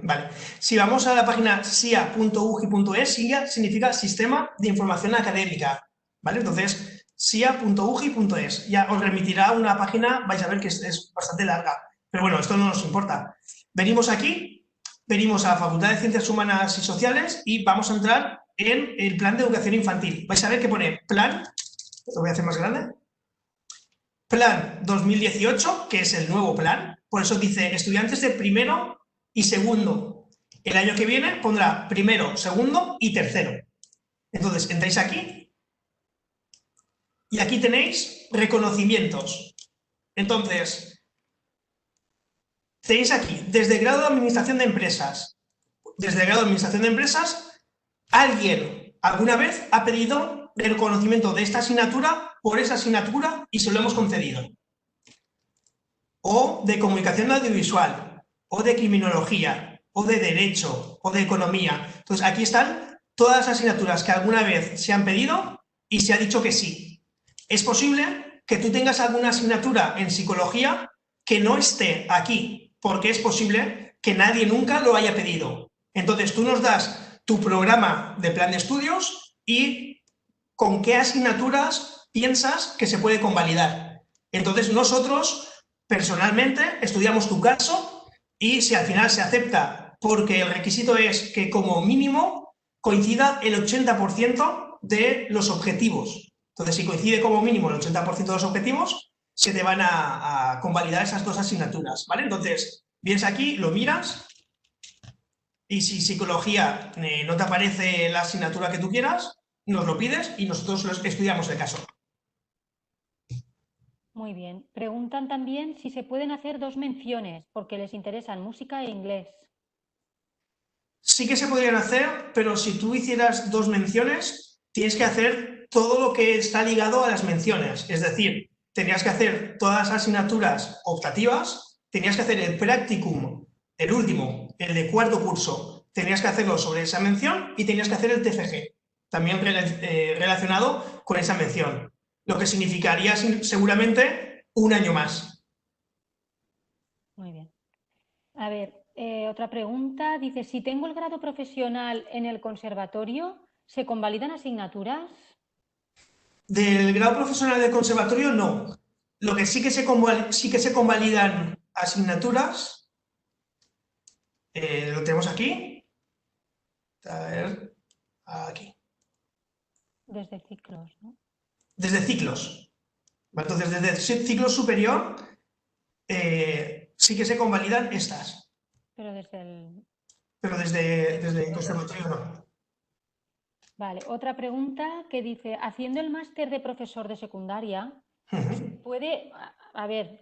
Vale. Si vamos a la página sia.ugi.es, SIA significa Sistema de Información Académica, ¿vale? Entonces, sia.ugi.es. Ya os remitirá a una página, vais a ver que es bastante larga, pero bueno, esto no nos importa. Venimos aquí, venimos a la Facultad de Ciencias Humanas y Sociales y vamos a entrar en el plan de educación infantil. Vais a ver que pone plan, lo voy a hacer más grande, plan 2018, que es el nuevo plan, por eso dice estudiantes de primero y segundo. El año que viene pondrá primero, segundo y tercero. Entonces, entráis aquí y aquí tenéis reconocimientos. Entonces, tenéis aquí, desde el grado de administración de empresas. Desde el grado de administración de empresas, alguien alguna vez ha pedido el reconocimiento de esta asignatura por esa asignatura y se lo hemos concedido. O de comunicación audiovisual, o de criminología, o de derecho, o de economía. Entonces, aquí están todas las asignaturas que alguna vez se han pedido y se ha dicho que sí. Es posible que tú tengas alguna asignatura en psicología que no esté aquí, porque es posible que nadie nunca lo haya pedido. Entonces, tú nos das tu programa de plan de estudios y con qué asignaturas piensas que se puede convalidar. Entonces, nosotros personalmente estudiamos tu caso y si al final se acepta, porque el requisito es que como mínimo coincida el 80% de los objetivos. Entonces, si coincide como mínimo el 80% de los objetivos, se te van a convalidar esas dos asignaturas, ¿vale? Entonces, vienes aquí, lo miras y si psicología no te aparece la asignatura que tú quieras, nos lo pides y nosotros estudiamos el caso. Muy bien. Preguntan también si se pueden hacer 2 menciones, porque les interesan música e inglés. Sí que se podrían hacer, pero si tú hicieras 2 menciones, tienes que hacer todo lo que está ligado a las menciones. Es decir, tenías que hacer todas las asignaturas optativas, tenías que hacer el practicum, el último, el de cuarto curso, tenías que hacerlo sobre esa mención y tenías que hacer el TFG, también relacionado con esa mención, lo que significaría seguramente un año más. Muy bien. A ver, otra pregunta. Dice, si tengo el grado profesional en el conservatorio, ¿se convalidan asignaturas? Del grado profesional del conservatorio, no. Lo que sí que se convalidan asignaturas, lo tenemos aquí. A ver, aquí. Desde ciclos, ¿no? Desde ciclos. Entonces, desde ciclo superior, sí que se convalidan estas. Pero desde el... Pero desde el conservatorio no. Vale, otra pregunta que dice, haciendo el máster de profesor de secundaria, puede, a ver,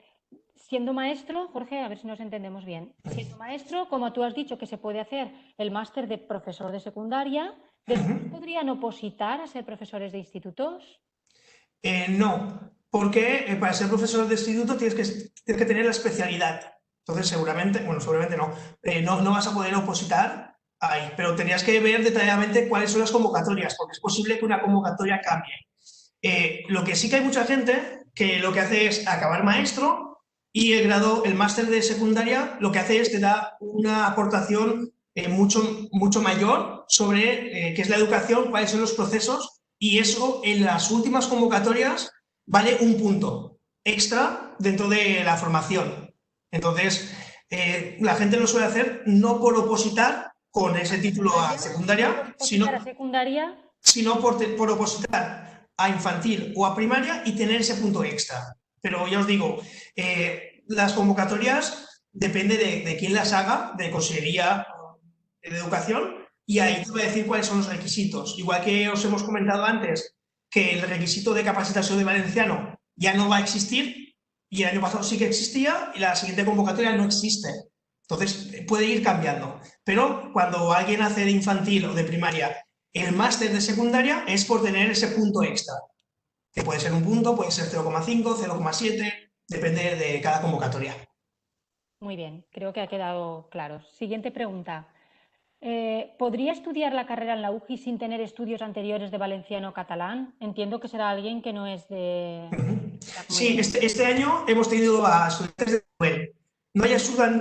siendo maestro, Jorge, a ver si nos entendemos bien, siendo maestro, como tú has dicho que se puede hacer el máster de profesor de secundaria, ¿después podrían opositar a ser profesores de institutos? No, porque para ser profesor de instituto tienes que tener la especialidad. Entonces, seguramente, bueno, seguramente no, no vas a poder opositar ahí, pero tenías que ver detalladamente cuáles son las convocatorias, porque es posible que una convocatoria cambie. Lo que sí que hay mucha gente que lo que hace es acabar maestro y el grado, el máster de secundaria, lo que hace es te da una aportación mucho mayor sobre qué es la educación, cuáles son los procesos, y eso en las últimas convocatorias vale un punto extra dentro de la formación. Entonces, la gente lo suele hacer no por opositar con ese título a No secundaria, por opositar a secundaria. sino por opositar a infantil o a primaria y tener ese punto extra. Pero ya os digo, las convocatorias depende de quién las haga, de Consejería de Educación, y ahí te voy a decir cuáles son los requisitos. Igual que os hemos comentado antes que el requisito de capacitación de valenciano ya no va a existir, y el año pasado sí que existía, y la siguiente convocatoria no existe. Entonces, puede ir cambiando. Pero cuando alguien hace de infantil o de primaria el máster de secundaria, es por tener ese punto extra, que puede ser un punto, puede ser 0,5, 0,7, depende de cada convocatoria. Muy bien, creo que ha quedado claro. Siguiente pregunta. ¿Podría estudiar la carrera en la UJI sin tener estudios anteriores de valenciano o catalán? Entiendo que será alguien que no es de la Sí, comunidad. este año hemos tenido a estudiantes de web. No hay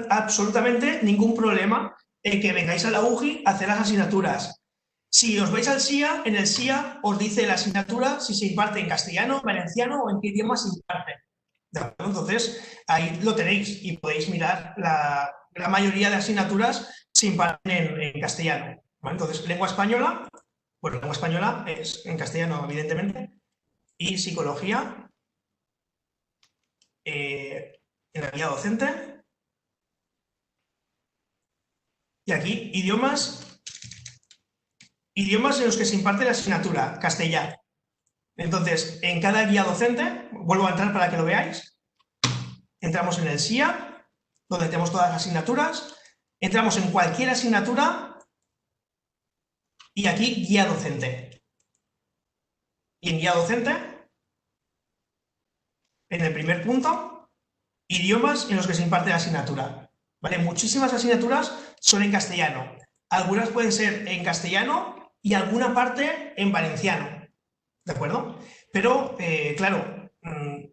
absolutamente ningún problema en que vengáis a la UJI a hacer las asignaturas. Si os vais al SIA, en el SIA os dice la asignatura si se imparte en castellano, valenciano o en qué idioma se imparte. ¿De acuerdo? Entonces, ahí lo tenéis y podéis mirar la mayoría de asignaturas se imparten en castellano. ¿Vale? Entonces, lengua española, bueno, lengua española es en castellano, evidentemente, y psicología en la guía docente. Y aquí, idiomas en los que se imparte la asignatura, castellano. Entonces, en cada guía docente, vuelvo a entrar para que lo veáis, entramos en el SIA, donde tenemos todas las asignaturas, entramos en cualquier asignatura y aquí guía docente. Y en guía docente, en el primer punto, idiomas en los que se imparte la asignatura. ¿Vale? Muchísimas asignaturas son en castellano. Algunas pueden ser en castellano y alguna parte en valenciano. ¿De acuerdo? Pero, claro,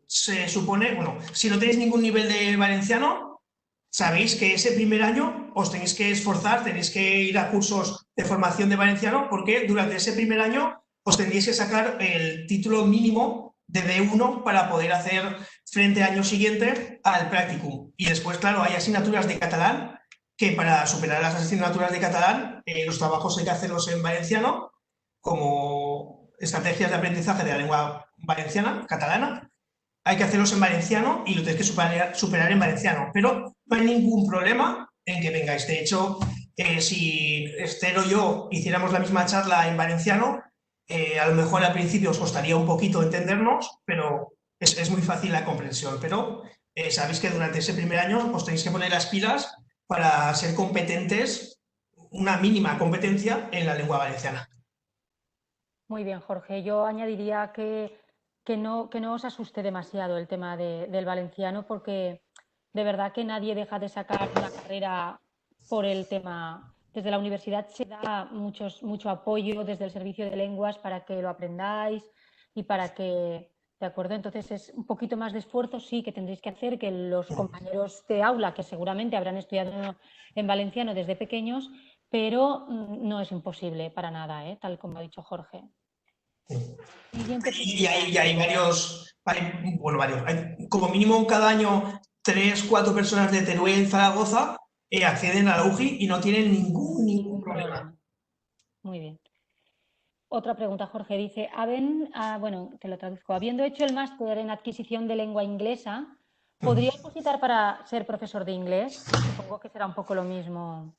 se supone, bueno, si no tenéis ningún nivel de valenciano, sabéis que ese primer año os tenéis que esforzar, tenéis que ir a cursos de formación de valenciano, porque durante ese primer año os tendréis que sacar el título mínimo de B1 para poder hacer frente al año siguiente al practicum. Y después, claro, hay asignaturas de catalán que para superar las asignaturas de catalán, los trabajos hay que hacerlos en valenciano, como estrategias de aprendizaje de la lengua valenciana, catalana, hay que hacerlos en valenciano y lo tenéis que superar en valenciano. Pero no hay ningún problema en que vengáis. De hecho, si Esther o yo hiciéramos la misma charla en valenciano, a lo mejor al principio os costaría un poquito entendernos, pero es muy fácil la comprensión. Pero sabéis que durante ese primer año os tenéis que poner las pilas para ser competentes, una mínima competencia en la lengua valenciana. Muy bien, Jorge. Yo añadiría que no os asuste demasiado el tema del valenciano, porque de verdad que nadie deja de sacar una carrera por el tema. Desde la universidad se da mucho apoyo desde el servicio de lenguas para que lo aprendáis y para que, ¿de acuerdo? Entonces es un poquito más de esfuerzo, sí, que tendréis que hacer, que los compañeros de aula, que seguramente habrán estudiado en valenciano desde pequeños, pero no es imposible para nada, tal como ha dicho Jorge. Siguiente Y pregunta. hay bueno, hay como mínimo cada año 3, 4 personas de Teruel, Zaragoza, acceden a la UJI y no tienen ningún Ningún problema. problema. Muy bien. Otra pregunta, Jorge. Dice, bueno, te lo traduzco. Habiendo hecho el máster en adquisición de lengua inglesa, ¿podría opositar para ser profesor de inglés? Supongo que será un poco lo mismo.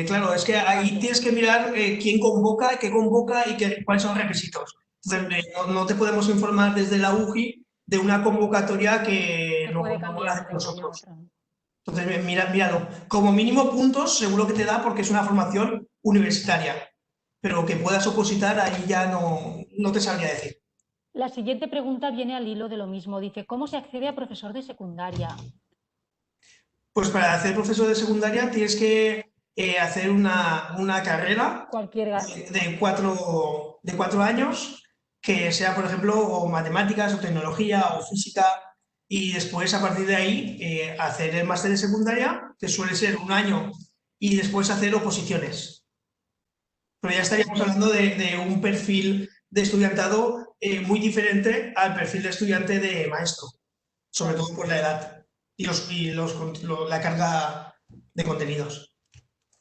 Claro, es que ahí tienes que mirar quién convoca, qué convoca y cuáles son los requisitos. Entonces, no te podemos informar desde la UJI de una convocatoria que Que no, puede no la cambiar de hacemos un año a nosotros. otro. Entonces, míralo. Como mínimo puntos seguro que te da porque es una formación universitaria, pero que puedas opositar ahí ya no te sabría decir. La siguiente pregunta viene al hilo de lo mismo. Dice, ¿cómo se accede a profesor de secundaria? Pues para hacer profesor de secundaria tienes que hacer una carrera Cualquier... de 4 años, que sea, por ejemplo, o matemáticas, o tecnología, o física, y después, a partir de ahí, hacer el máster de secundaria, que suele ser 1 año, y después hacer oposiciones. Pero ya estaríamos hablando de un perfil de estudiantado muy diferente al perfil de estudiante de maestro, sobre Claro. todo por la edad la carga de contenidos.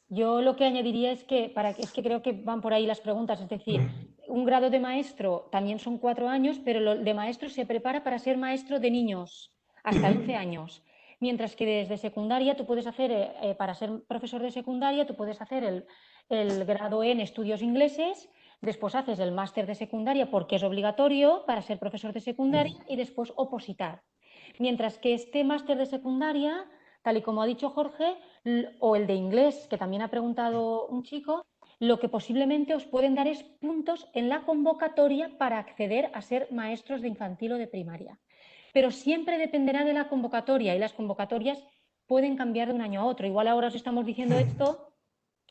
Yo lo que añadiría es que, es que creo que van por ahí las preguntas, es decir, Mm. un grado de maestro también son 4 años, pero lo de maestro se prepara para ser maestro de niños hasta 11 Ujú. años. Mientras que desde secundaria tú puedes hacer, para ser profesor de secundaria, tú puedes hacer el grado en estudios ingleses, después haces el máster de secundaria porque es obligatorio para ser profesor de secundaria y después opositar. Mientras que este máster de secundaria, tal y como ha dicho Jorge, o el de inglés, que también ha preguntado un chico, lo que posiblemente os pueden dar es puntos en la convocatoria para acceder a ser maestros de infantil o de primaria. Pero siempre dependerá de la convocatoria y las convocatorias pueden cambiar de un año a otro. Igual ahora os estamos diciendo esto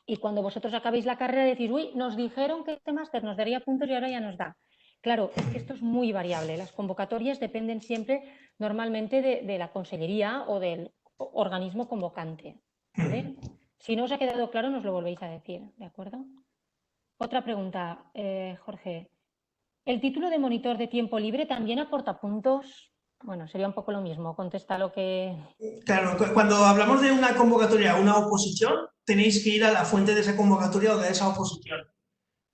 y cuando vosotros acabéis la carrera decís, uy, nos dijeron que este máster nos daría puntos y ahora ya nos da. Claro, es que esto es muy variable. Las convocatorias dependen siempre normalmente de la consellería o del organismo convocante. ¿Vale? Si no os ha quedado claro, nos lo volvéis a decir, ¿de acuerdo? Otra pregunta, Jorge. ¿El título de monitor de tiempo libre también aporta puntos? Bueno, sería un poco lo mismo, contesta lo que... Claro, cuando hablamos de una convocatoria o una oposición, tenéis que ir a la fuente de esa convocatoria o de esa oposición.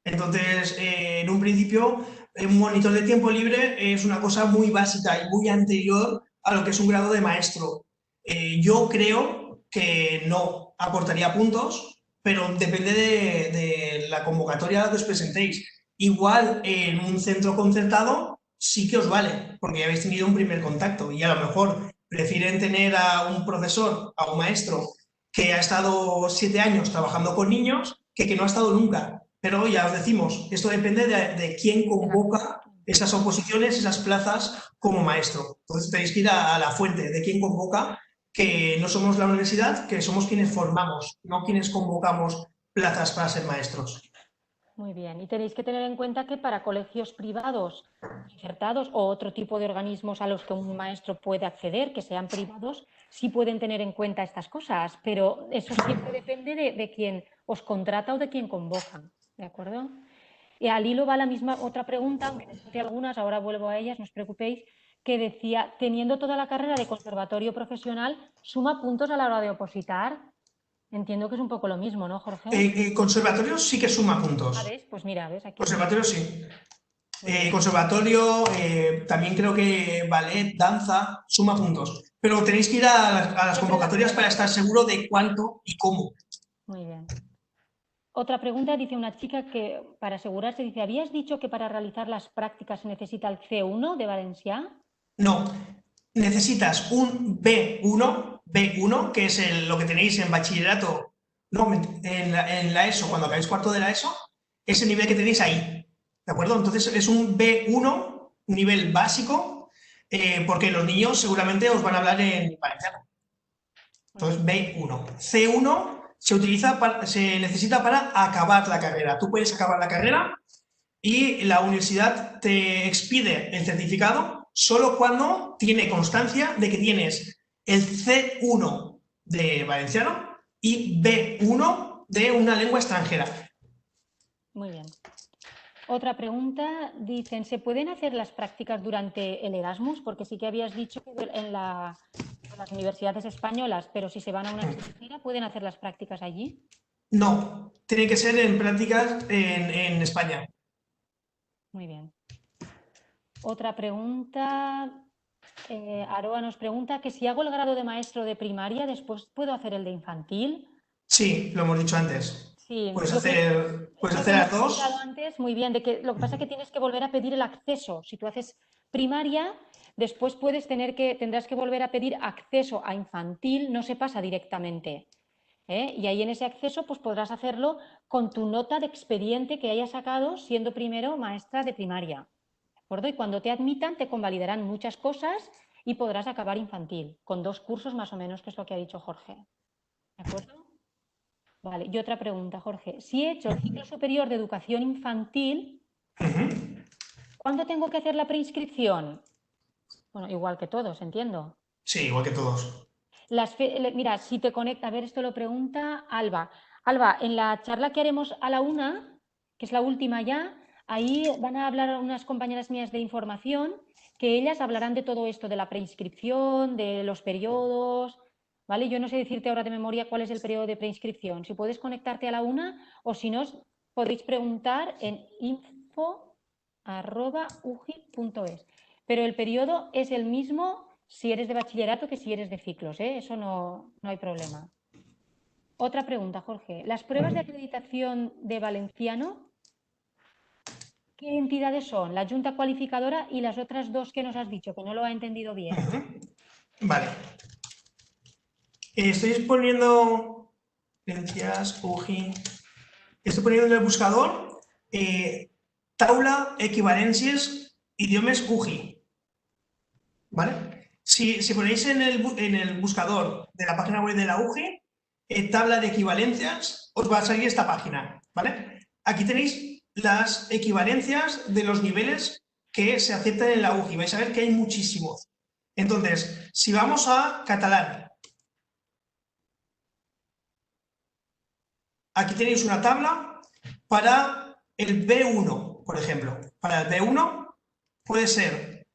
Entonces, en un principio, un monitor de tiempo libre es una cosa muy básica y muy anterior a lo que es un grado de maestro. Yo creo que no aportaría puntos, pero depende de la convocatoria a la que os presentéis. Igual en un centro concertado sí que os vale, porque ya habéis tenido un primer contacto y a lo mejor prefieren tener a un profesor, a un maestro que ha estado 7 años trabajando con niños que no ha estado nunca. Pero ya os decimos, esto depende de quién convoca esas oposiciones, esas plazas como maestro. Entonces tenéis que ir a la fuente de quién convoca, que no somos la universidad, que somos quienes formamos, no quienes convocamos plazas para ser maestros. Muy bien. Y tenéis que tener en cuenta que para colegios privados concertados o otro tipo de organismos a los que un maestro puede acceder, que sean privados, sí pueden tener en cuenta estas cosas, pero eso siempre depende de quién os contrata o de quién convoca. ¿De acuerdo? Y al hilo va la misma otra pregunta, aunque les hice algunas, ahora vuelvo a ellas, no os preocupéis, que decía, teniendo toda la carrera de conservatorio profesional, ¿suma puntos a la hora de opositar? Entiendo que es un poco lo mismo, ¿no, Jorge? Conservatorio sí que suma A puntos. ver, pues mira, ves, aquí está. Conservatorio sí. Muy bien. Conservatorio, también creo que ballet, danza, suma puntos. Pero tenéis que ir a las Siempre la convocatorias para fuente. estar seguro de cuánto y cómo. Muy bien. Otra pregunta, dice una chica que para asegurarse, dice, ¿habías dicho que para realizar las prácticas se necesita el C1 de Valencia? No, necesitas un B1, que es lo que tenéis en bachillerato, no, en la ESO, cuando acabáis cuarto de la ESO, ese nivel que tenéis ahí, ¿de acuerdo? Entonces es un B1, nivel básico, porque los niños seguramente os van a hablar en valenciano. Muy Entonces bien. B1. C1 se necesita para acabar la carrera. Tú puedes acabar la carrera y la universidad te expide el certificado solo cuando tiene constancia de que tienes el C1 de valenciano y B1 de una lengua extranjera. Muy bien. Otra pregunta, dicen, ¿se pueden hacer las prácticas durante el Erasmus? Porque sí que habías dicho que en las universidades españolas, pero si se van a una extranjera, ¿pueden hacer las prácticas allí? No, tiene que ser en prácticas en España. Muy bien. Otra pregunta, Aroa nos pregunta que si hago el grado de maestro de primaria, después puedo hacer el de infantil. Sí, lo hemos dicho antes. Sí, Puedes yo creo que hacer, es puedes lo que hacer hemos las explicado dos. antes muy bien, de que lo que pasa es que tienes que volver a pedir el acceso. Si tú haces primaria, después tendrás que volver a pedir acceso a infantil, no se pasa directamente. ¿Eh? Y ahí en ese acceso pues podrás hacerlo con tu nota de expediente que hayas sacado siendo primero maestra de primaria. ¿De acuerdo? Y cuando te admitan te convalidarán muchas cosas y podrás acabar infantil, con 2 cursos más o menos, que es lo que ha dicho Jorge. ¿De acuerdo? Vale, y otra pregunta, Jorge. Si he hecho el ciclo superior de educación infantil, ¿cuándo tengo que hacer la preinscripción? Bueno, igual que todos, entiendo. Sí, igual que todos. Mira, si te conecta, a ver, esto lo pregunta Alba. Alba, en la charla que haremos a la 1, que es la última ya, ahí van a hablar unas compañeras mías de información, que ellas hablarán de todo esto, de la preinscripción, de los periodos, ¿vale? Yo no sé decirte ahora de memoria cuál es el periodo de preinscripción. Si puedes conectarte a la 1 o si no, podéis preguntar en info@ugi.es. Pero el periodo es el mismo si eres de bachillerato que si eres de ciclos, ¿eh? Eso no hay problema. Otra pregunta, Jorge. ¿Las pruebas de acreditación de valenciano, qué entidades son? La Junta Cualificadora y las otras dos que nos has dicho, que no lo ha entendido bien. Vale. Estoy poniendo licencias, UGI. Estoy poniendo en el buscador taula equivalencias idiomes UGI. ¿Vale? Si ponéis en el buscador de la página web de la UGI, tabla de equivalencias, os va a salir esta página. ¿Vale? Aquí tenéis las equivalencias de los niveles que se aceptan en la UGI. Vais a ver que hay muchísimos. Entonces, si vamos a catalán, aquí tenéis una tabla para el B1, por ejemplo. Para el B1 puede ser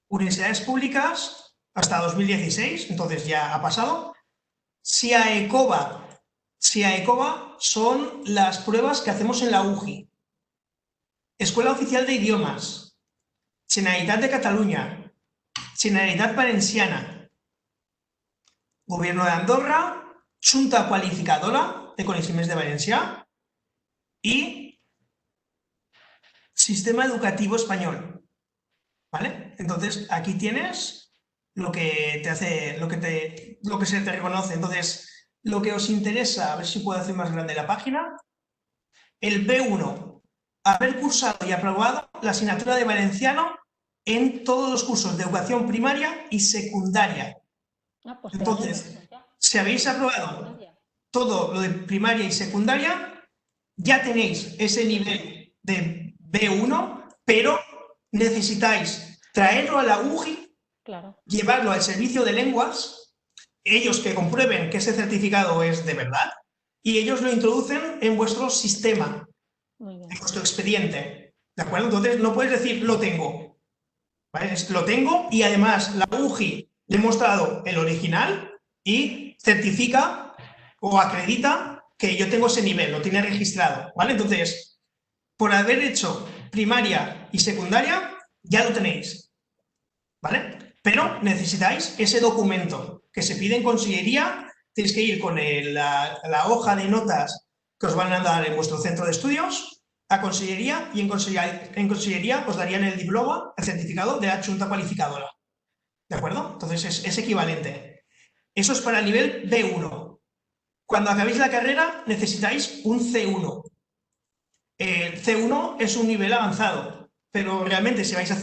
universidades públicas hasta 2016, entonces ya ha pasado. SIAECOBA son las pruebas que hacemos en la UGI. Escuela Oficial de Idiomas, Generalitat de Cataluña, Generalitat Valenciana, Gobierno de Andorra, Junta Qualificadora de Coneixements de Valencià y Sistema Educativo Español. ¿Vale? Entonces, aquí tienes lo que te hace, lo que se te reconoce. Entonces, lo que os interesa, a ver si puedo hacer más grande la página, el B1, haber cursado y aprobado la asignatura de valenciano en todos los cursos de educación primaria y secundaria. Pues Entonces, si habéis aprobado todo lo de primaria y secundaria, ya tenéis ese nivel de B1, pero necesitáis traerlo a la UGI, claro, llevarlo al servicio de lenguas, ellos que comprueben que ese certificado es de verdad, y ellos lo introducen en vuestro sistema, en vuestro expediente. ¿De acuerdo? Entonces no puedes decir lo tengo. ¿Vale? Lo tengo y además la UGI le he mostrado el original y certifica o acredita que yo tengo ese nivel, lo tiene registrado. ¿Vale? Entonces, por haber hecho primaria y secundaria, ya lo tenéis, ¿vale? Pero necesitáis ese documento que se pide en consellería, tenéis que ir con la hoja de notas que os van a dar en vuestro centro de estudios a consellería y en consellería os darían el diploma, el certificado de la Junta Cualificadora, ¿de acuerdo? Entonces es equivalente. Eso es para el nivel B1. Cuando acabéis la carrera necesitáis un C1. El C1 es un nivel avanzado, pero realmente si vais a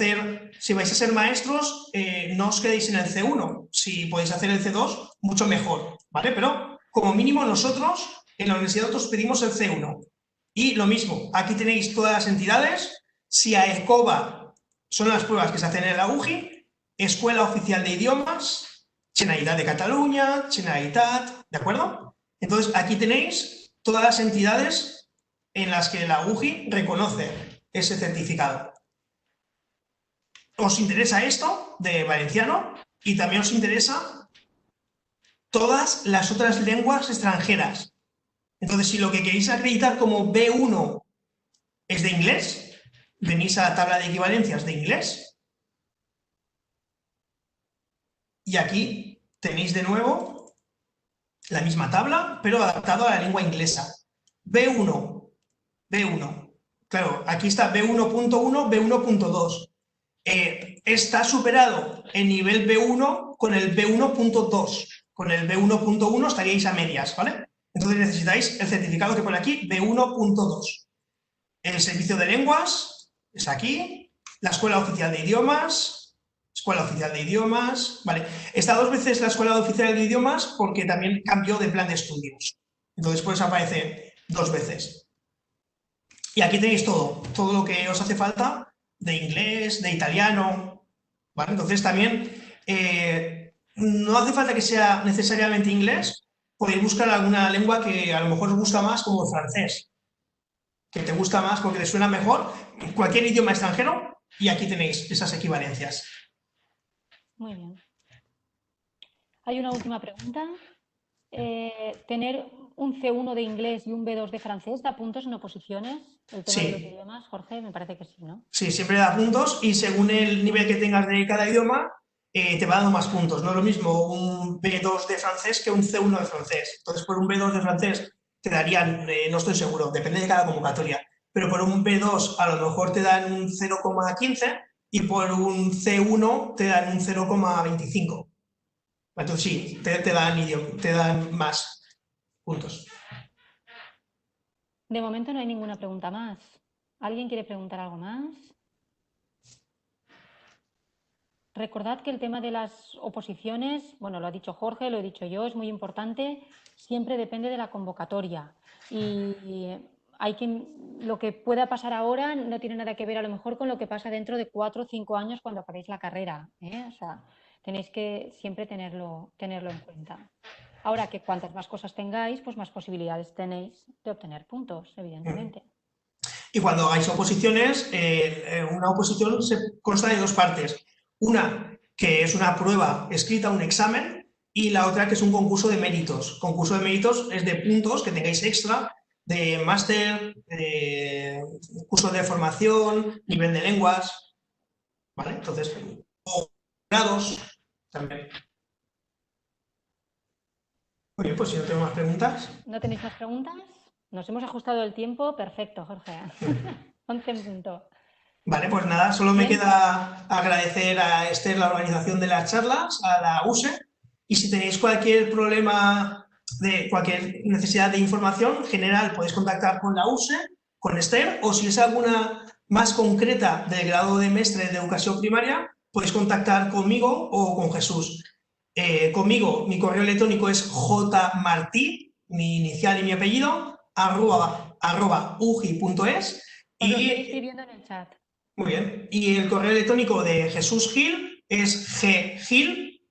ser maestros, no os quedéis en el C1. Si podéis hacer el C2, mucho mejor, ¿vale? Pero como mínimo nosotros en la universidad os pedimos el C1. Y lo mismo, aquí tenéis todas las entidades. SIAECOBA son las pruebas que se hacen en la UGI, Escuela Oficial de Idiomas, Generalitat de Cataluña, Generalitat, ¿de acuerdo? Entonces aquí tenéis todas las entidades en las que la UGI reconoce ese certificado. ¿Os interesa esto de valenciano? Y también os interesa todas las otras lenguas extranjeras. Entonces, si lo que queréis acreditar como B1 es de inglés, venís a la tabla de equivalencias de inglés y aquí tenéis de nuevo la misma tabla, pero adaptado a la lengua inglesa. B1. Claro, aquí está B1.1, B1.2. Está superado el nivel B1 con el B1.2. Con el B1.1 estaríais a medias, ¿vale? Entonces necesitáis el certificado que pone aquí, B1.2. El servicio de lenguas es aquí, la Escuela Oficial de Idiomas, Escuela Oficial de Idiomas, vale. Está 2 veces la Escuela Oficial de Idiomas porque también cambió de plan de estudios. Entonces, pues aparece 2 veces. Y aquí tenéis todo lo que os hace falta de inglés, de italiano, ¿vale? Entonces también no hace falta que sea necesariamente inglés, podéis buscar alguna lengua que a lo mejor os gusta más, como el francés, que te gusta más porque te suena mejor, cualquier idioma extranjero, y aquí tenéis esas equivalencias. Muy bien. Hay una última pregunta. ¿Tener un C1 de inglés y un B2 de francés da puntos en oposiciones? El tema de los Sí, idiomas, Jorge, me parece que sí, ¿no? sí, siempre da puntos y según el nivel que tengas de cada idioma, te va dando más puntos. No es lo mismo un B2 de francés que un C1 de francés. Entonces, por un B2 de francés te darían, no estoy seguro, depende de cada convocatoria, pero por un B2 a lo mejor te dan un 0,15 y por un C1 te dan un 0,25. Entonces sí, te dan más puntos. De momento no hay ninguna pregunta más. ¿Alguien quiere preguntar algo más? Recordad que el tema de las oposiciones, bueno, lo ha dicho Jorge, lo he dicho yo, es muy importante, siempre depende de la convocatoria. Y hay que, lo que pueda pasar ahora no tiene nada que ver a lo mejor con lo que pasa dentro de 4 o 5 años cuando acabéis la carrera, ¿eh? O sea, tenéis que siempre tenerlo en cuenta. Ahora que cuantas más cosas tengáis, pues más posibilidades tenéis de obtener puntos, evidentemente. Y cuando hagáis oposiciones, una oposición se consta de 2 partes. Una que es una prueba escrita, un examen, y la otra que es un concurso de méritos. Concurso de méritos es de puntos que tengáis extra, de máster, curso de formación, nivel de lenguas, ¿vale? Entonces, o grados también. Muy bien, pues si no tengo más preguntas. ¿No tenéis más preguntas? Nos hemos ajustado el tiempo. Perfecto, Jorge. 11 en punto. Vale, pues nada, solo me Bien, queda agradecer a Esther la organización de las charlas, a la USE, y si tenéis cualquier problema de cualquier necesidad de información general, podéis contactar con la USE, con Esther, o si es alguna más concreta del grado de mestre de educación primaria, podéis contactar conmigo o con Jesús. Conmigo, mi correo electrónico es jmartí, mi inicial y mi apellido, uji.es, os lo estoy y escribiendo en el chat. muy bien. Y el correo electrónico de Jesús Gil es gil,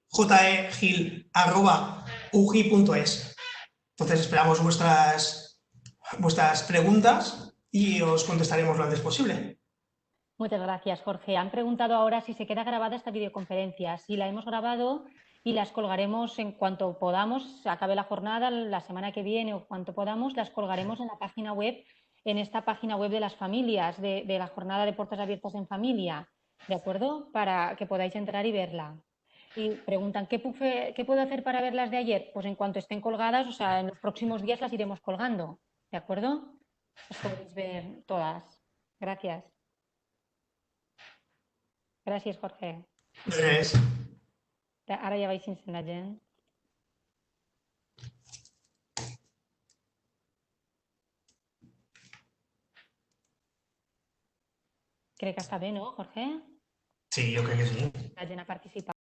uji.es. Entonces esperamos vuestras preguntas y os contestaremos lo antes posible. Muchas gracias, Jorge. Han preguntado ahora si se queda grabada esta videoconferencia. Sí, la hemos grabado y las colgaremos en cuanto podamos, se acabe la jornada, la semana que viene o cuanto podamos, las colgaremos en la página web, en esta página web de las familias, de la jornada de puertas abiertas en familia, ¿de acuerdo? Para que podáis entrar y verla. Y preguntan, ¿qué puedo hacer para ver las de ayer? Pues en cuanto estén colgadas, o sea, en los próximos días las iremos colgando, ¿de acuerdo? Las podréis ver todas. Gracias. Gràcies, Jorge. Entonces, Ara ja vaig sense la gent. Crec que està bé, no, Jorge? sí, yo creo que sí. La gent ha participat.